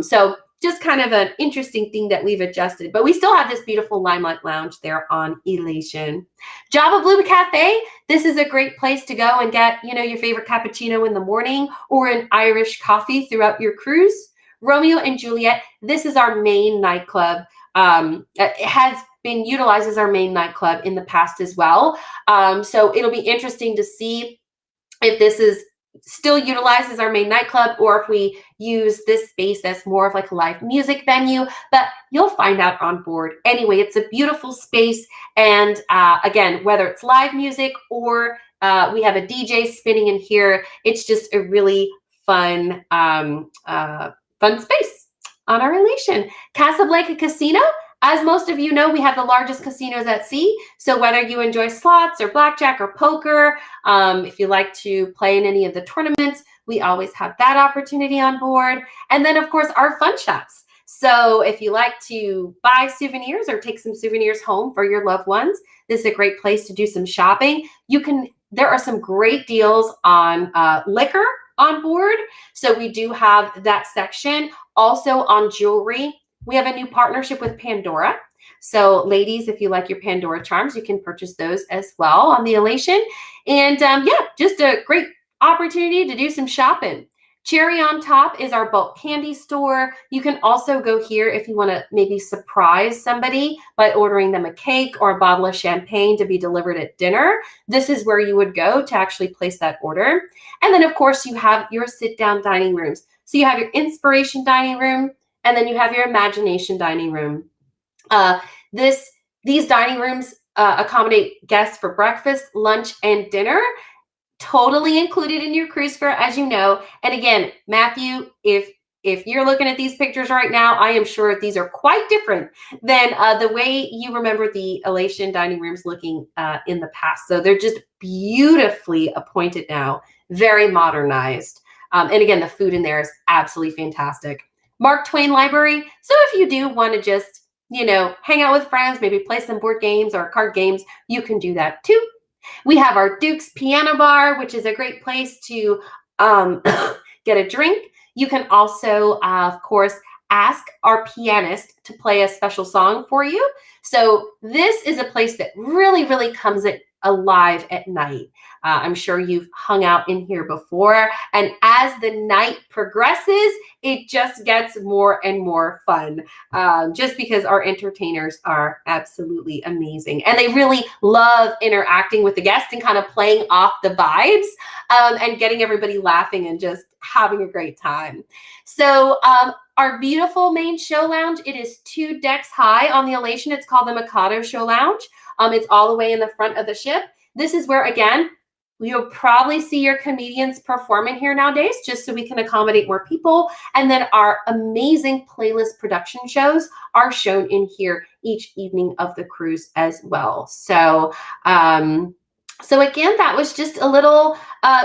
So just kind of an interesting thing that we've adjusted, but we still have this beautiful Limelight Lounge there on Elation. Java Blue Cafe. This is a great place to go and get, your favorite cappuccino in the morning, or an Irish coffee throughout your cruise. Romeo and Juliet. This is our main nightclub. It has been utilized as our main nightclub in the past as well. So it'll be interesting to see if this is still utilized as our main nightclub, or if we use this space as more of like a live music venue, but you'll find out on board. Anyway, it's a beautiful space. And again, whether it's live music or we have a DJ spinning in here, it's just a really fun space on our Elation. Casablanca Casino. As most of you know, we have the largest casinos at sea. So whether you enjoy slots or blackjack or poker, if you like to play in any of the tournaments, we always have that opportunity on board. And then, of course, our fun shops. So if you like to buy souvenirs or take some souvenirs home for your loved ones, this is a great place to do some shopping. There are some great deals on liquor on board. So we do have that section. Also on jewelry. We have a new partnership with Pandora. So ladies, if you like your Pandora charms, you can purchase those as well on the Elation. And just a great opportunity to do some shopping. Cherry on Top is our bulk candy store. You can also go here if you want to maybe surprise somebody by ordering them a cake or a bottle of champagne to be delivered at dinner. This is where you would go to actually place that order. And then, of course, you have your sit-down dining rooms. So you have your inspiration dining room, and then you have your imagination dining room. These dining rooms accommodate guests for breakfast, lunch, and dinner, totally included in your cruise fare, as you know. And again, Matthew, if you're looking at these pictures right now, I am sure these are quite different than the way you remember the Elation dining rooms looking in the past. So they're just beautifully appointed now, very modernized. And again, the food in there is absolutely fantastic. Mark Twain Library. So if you do want to just, hang out with friends, maybe play some board games or card games, you can do that too. We have our Duke's Piano Bar, which is a great place to get a drink. You can also, of course, ask our pianist to play a special song for you. So this is a place that really, really comes alive at night. I'm sure you've hung out in here before. And as the night progresses, it just gets more and more fun, just because our entertainers are absolutely amazing. And they really love interacting with the guests and kind of playing off the vibes and getting everybody laughing and just having a great time. So our beautiful main show lounge, it is 2 decks high on the Elation. It's called the Mikado Show Lounge. It's all the way in the front of the ship. This is where, again, you'll probably see your comedians performing here nowadays, just so we can accommodate more people. And then our amazing playlist production shows are shown in here each evening of the cruise as well. So, again, that was just a little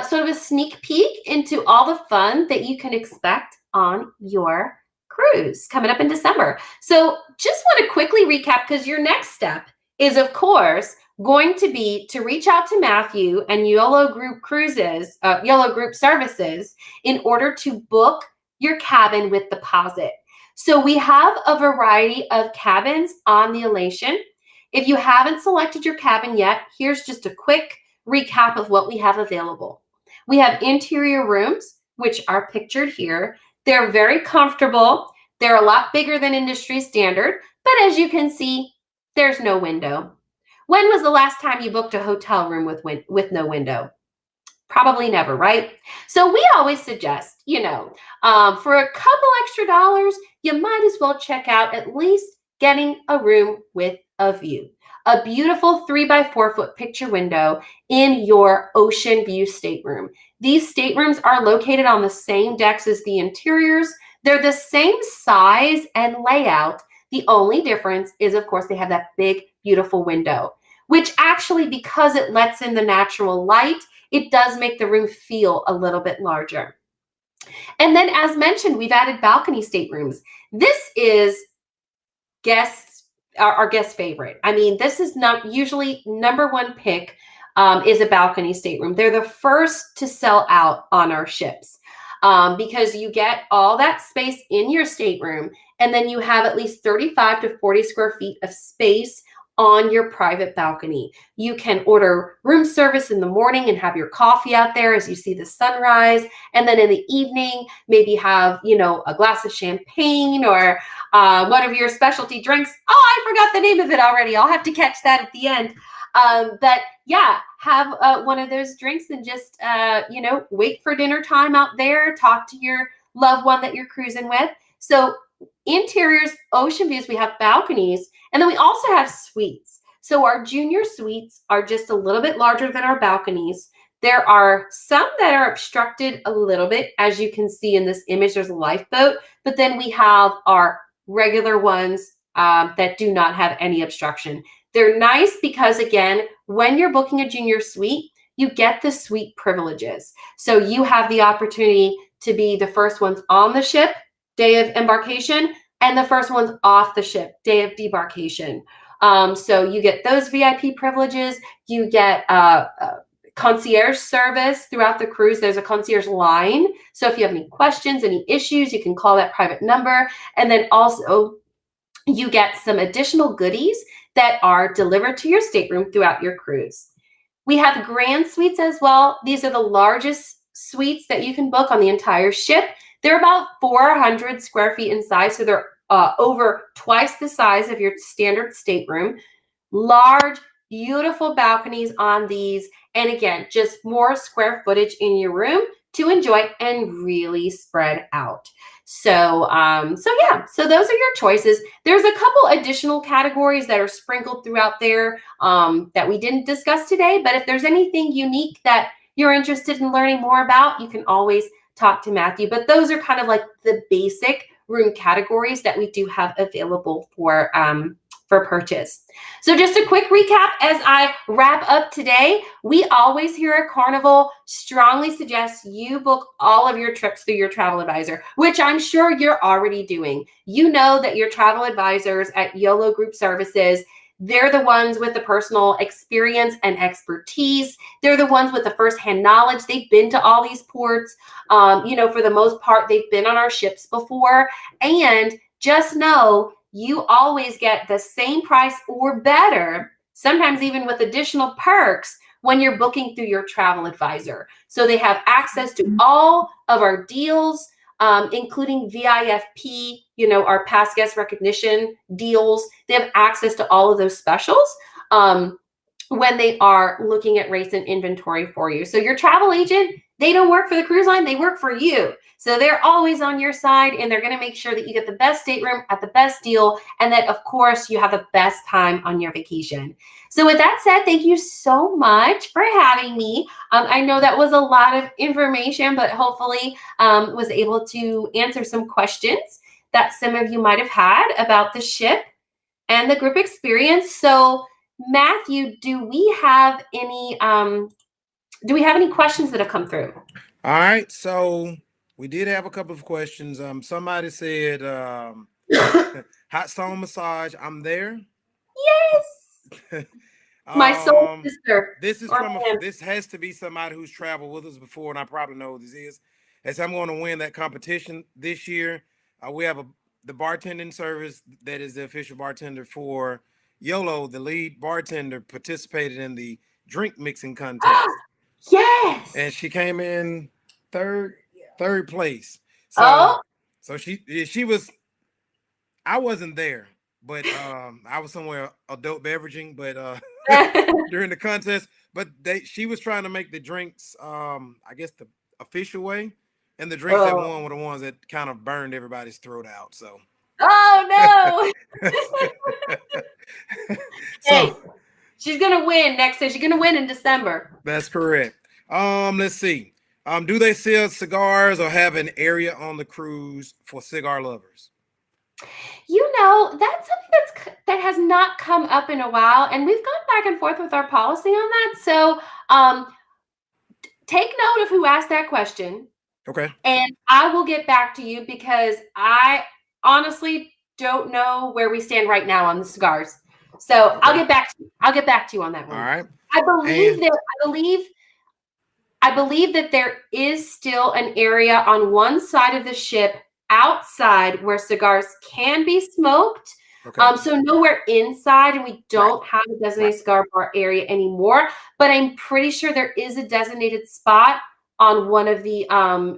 sort of a sneak peek into all the fun that you can expect on your cruise coming up in December. So just want to quickly recap, because your next step is, of course, going to be to reach out to Matthew and YOLO Group Cruises, YOLO Group Services, in order to book your cabin with deposit. So we have a variety of cabins on the Elation. If you haven't selected your cabin yet, here's just a quick recap of what we have available. We have interior rooms, which are pictured here. They're very comfortable. They're a lot bigger than industry standard, but as you can see, there's no window. When was the last time you booked a hotel room with no window? Probably never, right? So we always suggest, for a couple extra dollars, you might as well check out at least getting a room with a view. A beautiful 3x4 foot picture window in your ocean view stateroom. These staterooms are located on the same decks as the interiors. They're the same size and layout. The only difference is, of course, they have that big, beautiful window, which actually, because it lets in the natural light, it does make the room feel a little bit larger. And then, as mentioned, we've added balcony staterooms. This is our guest favorite. I mean, this is not usually number one pick, is a balcony stateroom. They're the first to sell out on our ships, because you get all that space in your stateroom, and then you have at least 35 to 40 square feet of space on your private balcony. You can order room service in the morning and have your coffee out there as you see the sunrise. And then in the evening, maybe have, a glass of champagne or one of your specialty drinks. Oh, I forgot the name of it already. I'll have to catch that at the end. But yeah, have one of those drinks and just, wait for dinner time out there. Talk to your loved one that you're cruising with. So interiors, ocean views, we have balconies, and then we also have suites. So our junior suites are just a little bit larger than our balconies. There are some that are obstructed a little bit. As you can see in this image, there's a lifeboat, but then we have our regular ones that do not have any obstruction. They're nice because, again, when you're booking a junior suite, you get the suite privileges. So you have the opportunity to be the first ones on the ship, day of embarkation, and the first ones off the ship, day of debarkation. So you get those VIP privileges. You get concierge service throughout the cruise. There's a concierge line. So if you have any questions, any issues, you can call that private number. And then also you get some additional goodies that are delivered to your stateroom throughout your cruise. We have grand suites as well. These are the largest suites that you can book on the entire ship. They're about 400 square feet in size, so they're over twice the size of your standard stateroom. Large, beautiful balconies on these, and again, just more square footage in your room to enjoy and really spread out. So those are your choices. There's a couple additional categories that are sprinkled throughout there that we didn't discuss today, but if there's anything unique that you're interested in learning more about, you can always talk to Matthew. But those are kind of like the basic room categories that we do have available for purchase. So just a quick recap as I wrap up today. We always here at Carnival strongly suggest you book all of your trips through your travel advisor, which I'm sure you're already doing. You know that your travel advisors at YOLO Group Services, they're the ones with the personal experience and expertise. They're the ones with the firsthand knowledge. They've been to all these ports. For the most part, they've been on our ships before. And just know you always get the same price or better, sometimes even with additional perks when you're booking through your travel advisor. So they have access to all of our deals, including VIFP, our past guest recognition deals. They have access to all of those specials when they are looking at rates and inventory for you. So your travel agent, they don't work for the cruise line, they work for you. So they're always on your side, and they're going to make sure that you get the best stateroom at the best deal, and that, of course, you have the best time on your vacation. So with that said, thank you so much for having me. I know that was a lot of information, but hopefully was able to answer some questions that some of you might have had about the ship and the group experience. So Matthew, do we have any questions that have come through? All right, so we did have a couple of questions. Somebody said hot stone massage. I'm there. Yes. My soul sister. This is this has to be somebody who's traveled with us before, and I probably know who this is. As I'm going to win that competition this year, we have the bartending service that is the official bartender for Yolo, the lead bartender, participated in the drink mixing contest, and Yes. she came in third, third place. So, Oh. she was. I wasn't there, but I was somewhere adult beveraging, but during the contest. But she was trying to make the drinks, I guess the official way, and the drinks that Oh. won were the ones that kind of burned everybody's throat out. So, Oh no. so Hey, she's gonna win next. She's gonna win in December. that's correct. Let's see. Do they sell cigars or have an area on the cruise for cigar lovers? That's something that has not come up in a while, and we've gone back and forth with our policy on that. So, take note of who asked that question, Okay. and I will get back to you because I honestly don't know where we stand right now on the cigars. So Okay. I'll get back to you. I'll get back to you on that All one. right. I believe And that I believe that there is still an area on one side of the ship outside where cigars can be smoked. okay. So nowhere inside, and we Right. don't have a Right. designated cigar bar area anymore. But I'm pretty sure there is a designated spot on one of the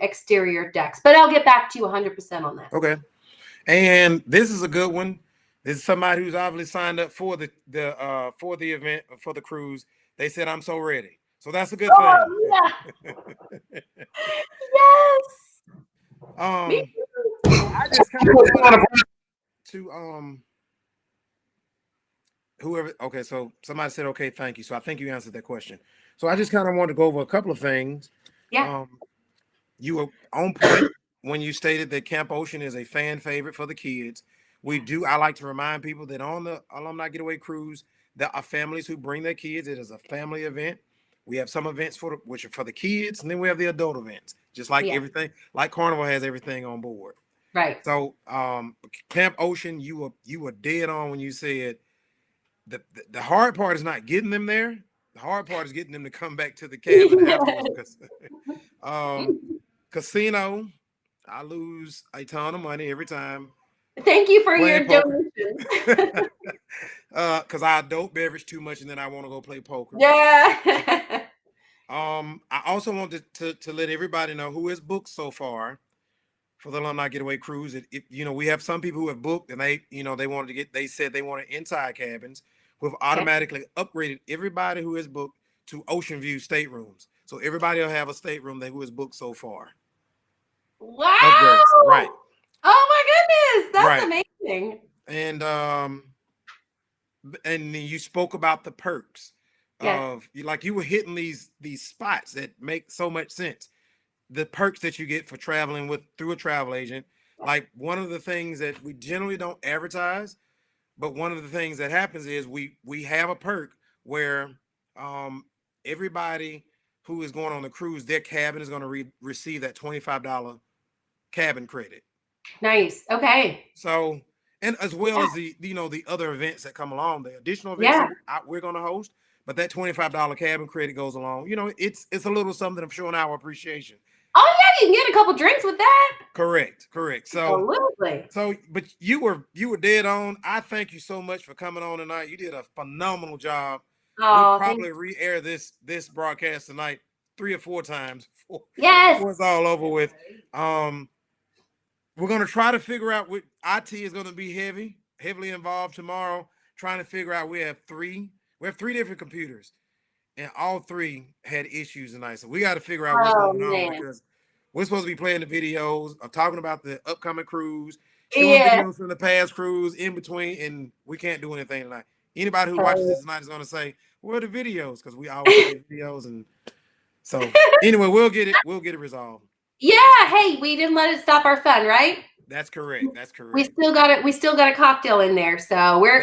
exterior decks. But I'll get back to you 100% on that. Okay. And this is a good one. This is somebody who's obviously signed up for the event, for the cruise. They said, "I'm so ready." So that's a good thing. Oh yeah, yes. Me um, too. I just kind of wanted to whoever. Okay, so somebody said, "Okay, thank you." So I think you answered that question. So I just kind of wanted to go over a couple of things. Yeah. Um, you were on point when you stated that Camp Ocean is a fan favorite for the kids. I like to remind people that on the Alumni Getaway Cruise, there are families who bring their kids. It is a family event. We have some events which are for the kids, and then we have the adult events. Just like Yeah. everything, like Carnival has everything on board. Right. So, Camp Ocean, you were dead on when you said the hard part is not getting them there. The hard part is getting them to come back to the cabin afterwards because casino, I lose a ton of money every time Thank you for playing your poker. donations. Because I adult beverage too much and then I want to go play poker. Yeah. I also want to let everybody know who has booked so far for the Alumni Getaway Cruise. We have some people who have booked and they said they wanted inside cabins. We've automatically upgraded everybody who has booked to Ocean View staterooms. So everybody will have a stateroom who has booked so far. Wow. Upgrades, right? Oh my goodness, that's Right. amazing. And then you spoke about the perks Yes. of you were hitting these spots that make so much sense. The perks that you get for traveling through a travel agent. Like one of the things that we generally don't advertise, but one of the things that happens is we have a perk where everybody who is going on the cruise, their cabin is going to receive that $25 cabin credit. Nice. Okay. So, and as well Yeah. as the other events that come along, the additional events Yeah. we're going to host, but that $25 cabin credit goes along. It's a little something of showing our appreciation. Oh yeah, you can get a couple drinks with that. Correct. So, Absolutely. but you were dead on. I thank you so much for coming on tonight. You did a phenomenal job. We'll Oh, thank probably re-air this broadcast tonight 3 or 4 times yes. before it's all over with. We're going to try to figure out what IT is going to be heavily involved tomorrow, trying to figure out we have 3 different computers and all 3 had issues tonight. So we got to figure out what's going on because we're supposed to be playing the videos of talking about the upcoming cruise, showing videos from the past cruise in between, and we can't do anything tonight. Anybody who watches this tonight is going to say, where are the videos? Because we always play videos. And so anyway, we'll get it resolved. Yeah. Hey, we didn't let it stop our fun, right? That's correct. We still got it. We still got a cocktail in there, so we're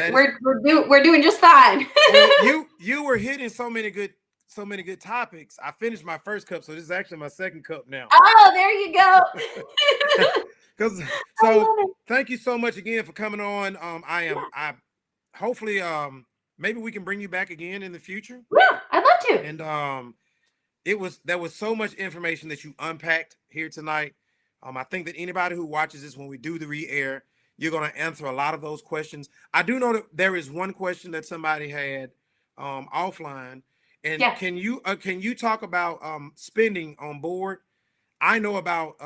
doing just fine. Well, you were hitting so many good topics. I finished my first cup, so this is actually my second cup now. Oh, there you go. Thank you so much again for coming on. I hopefully maybe we can bring you back again in the future. Yeah, I'd love to. And there was so much information that you unpacked here tonight. I think that anybody who watches this when we do the re-air, You're going to answer a lot of those questions. I do know that there is one question that somebody had offline. And Yeah. can you talk about spending on board? I know about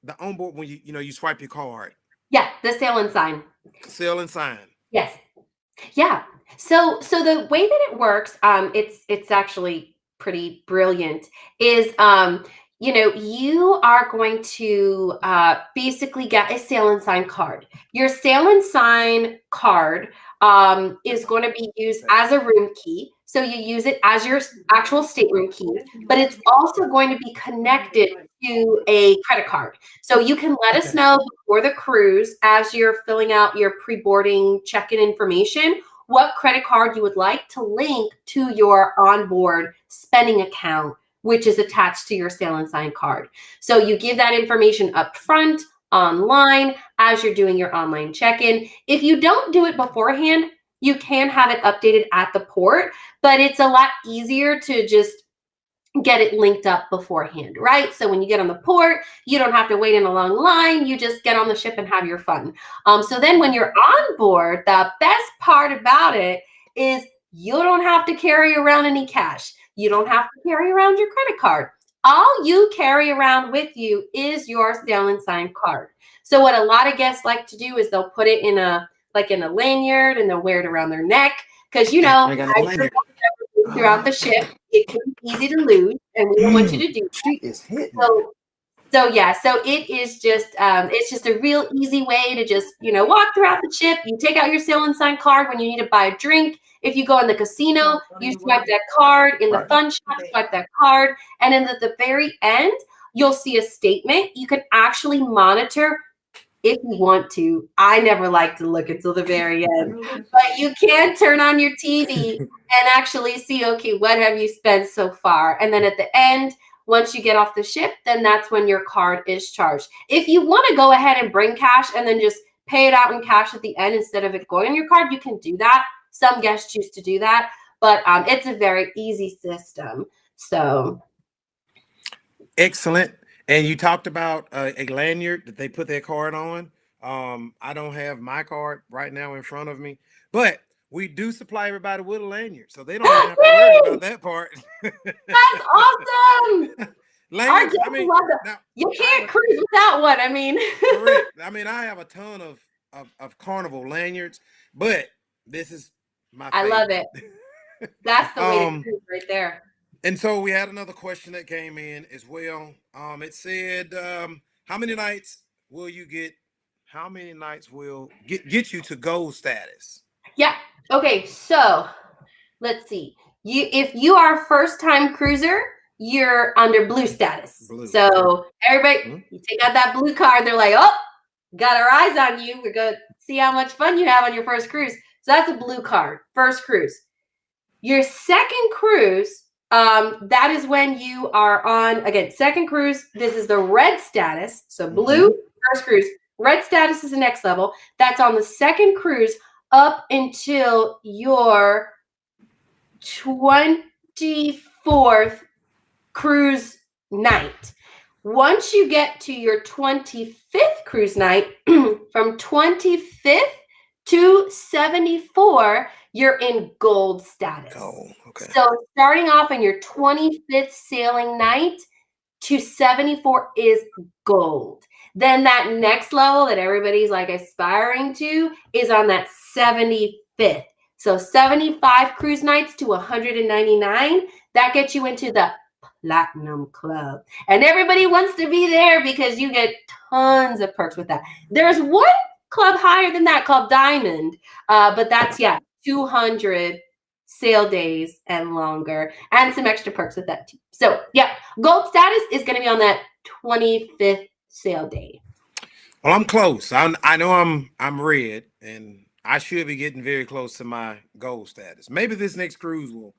the on board when you swipe your card, Yeah, the sale and sign. sell and sign. Yes. Yeah. So the way that it works, it's actually pretty brilliant. Is you are going to basically get a sale and sign card. Your sale and sign card is going to be used as a room key. So you use it as your actual stateroom key, but it's also going to be connected to a credit card. So you can let us Okay. know before the cruise as you're filling out your pre-boarding check-in information what credit card you would like to link to your onboard spending account, which is attached to your sale and sign card. So you give that information up front, online, as you're doing your online check-in. If you don't do it beforehand, you can have it updated at the port, but it's a lot easier to just get it linked up beforehand, right? So when you get on the port, you don't have to wait in a long line. You just get on the ship and have your fun. So then when you're on board, the best part about it is you don't have to carry around any cash. You don't have to carry around your credit card. All you carry around with you is your sale and sign card. So what a lot of guests like to do is they'll put it in a lanyard and they'll wear it around their neck because I got a as lanyard. throughout the ship, it can be easy to lose, and we don't want you to do She is hitting. so yeah, so it is just it's just a real easy way to just walk throughout the ship. You take out your sale and sign card when you need to buy a drink. If you go in the casino, you swipe that card. In the fun shop, swipe that card, and in the very end, you'll see a statement. You can actually monitor if you want to. I never like to look until the very end, but you can turn on your TV and actually see, okay, what have you spent so far? And then at the end, once you get off the ship, then that's when your card is charged. If you want to go ahead and bring cash and then just pay it out in cash at the end instead of it going on your card, you can do that. Some guests choose to do that, but it's a very easy system. So Excellent. And you talked about a lanyard that they put their card on. I don't have my card right now in front of me, but we do supply everybody with a lanyard, so they don't even have to worry about that part. that's awesome. Lanyards, I mean, now, you can't cruise without one. I mean, correct. I mean, I have a ton of Carnival lanyards, but this is my favorite. I love it. That's the way to cruise right there. And so we had another question that came in as well. It said, how many nights will get you to gold status? Yeah. Okay. So let's see. If you are a first-time cruiser, you're under blue status. Blue. So everybody, you take out that blue card. They're like, oh, got our eyes on you. We're going to see how much fun you have on your first cruise. So that's a blue card, first cruise. Your second cruise, that is when you are on, again, second cruise. This is the red status. So blue, first cruise. Red status is the next level. That's on the second cruise up until your 24th cruise night. Once you get to your 25th cruise night, from 25th to 74, you're in gold status. Oh, okay. So starting off on your 25th sailing night to 74 is gold. Then that next level that everybody's like aspiring to is on that 75th. So 75 cruise nights to 199, that gets you into the Platinum Club. And everybody wants to be there because you get tons of perks with that. There's one club higher than that called Diamond, but that's, 200 sail days and longer, and some extra perks with that too. So gold status is going to be on that 25th sail day. Well, I'm close. I know I'm red, and I should be getting very close to my gold status. Maybe this next cruise will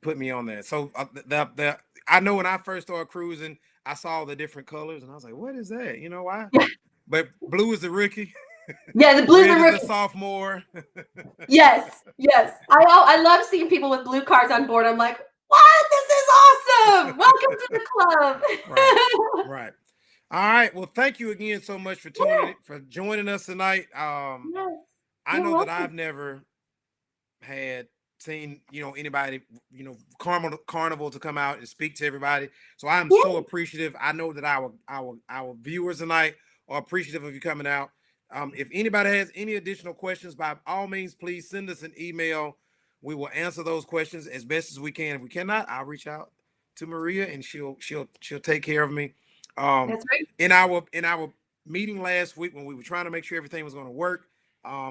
put me on there. So I know when I first started cruising, I saw the different colors, and I was like, "What is that? You know why?" But blue is the rookie. Yeah, the blue is the rookie. The sophomore. Yes. I love seeing people with blue cards on board. I'm like, what? This is awesome. Welcome to the club. Right. All right. Well, thank you again so much for joining us tonight. Yes, I you're know that welcome. I've never had seen anybody carnival to come out and speak to everybody, so I'm so Yeah. appreciative. I know that our viewers tonight are appreciative of you coming out. If anybody has any additional questions, by all means please send us an email. We will answer those questions as best as we can. If we cannot, I'll reach out to Maria and she'll take care of me. That's right. In our meeting last week when we were trying to make sure everything was going to work,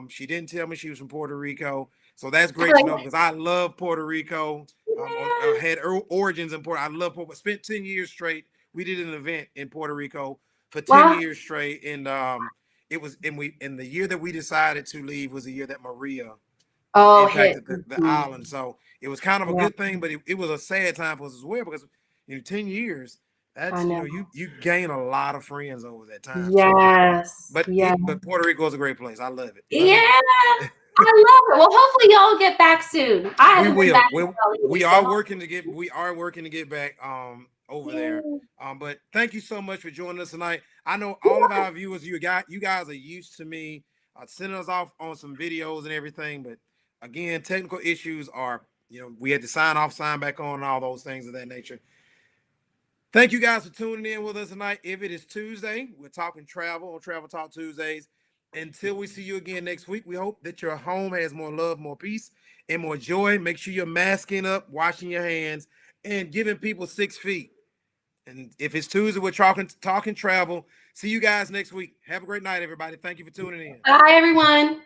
she didn't tell me she was from Puerto Rico. So that's great to know because I love Puerto Rico. Yes. Had origins in Puerto. I love Puerto. Spent 10 years straight. We did an event in Puerto Rico for ten Wow. years straight, and it was. And the year that we decided to leave was the year that Maria Oh, hit. impacted the Mhm. island. So it was kind of a Yeah, good thing, but it was a sad time for us as well because 10 years. I That's know. you gain a lot of friends over that time. So, Yes. Yeah. but Puerto Rico is a great place. I love it. Love Yeah. it. I love it. Well, hopefully y'all get back soon. I We haven't been back will. in We a while either, we so are working to get back over there. yeah. But thank you so much for joining us tonight. I know all of Yeah. our viewers, you guys are used to me sending us off on some videos and everything, but again, technical issues are, we had to sign off, sign back on, and all those things of that nature. Thank you guys for tuning in with us tonight. If it is Tuesday, we're talking travel on Travel Talk Tuesdays. Until we see you again next week, we hope that your home has more love, more peace, and more joy. Make sure you're masking up, washing your hands, and giving people 6 feet. And if it's Tuesday, we're talking travel. See you guys next week. Have a great night, everybody. Thank you for tuning in. Bye, everyone.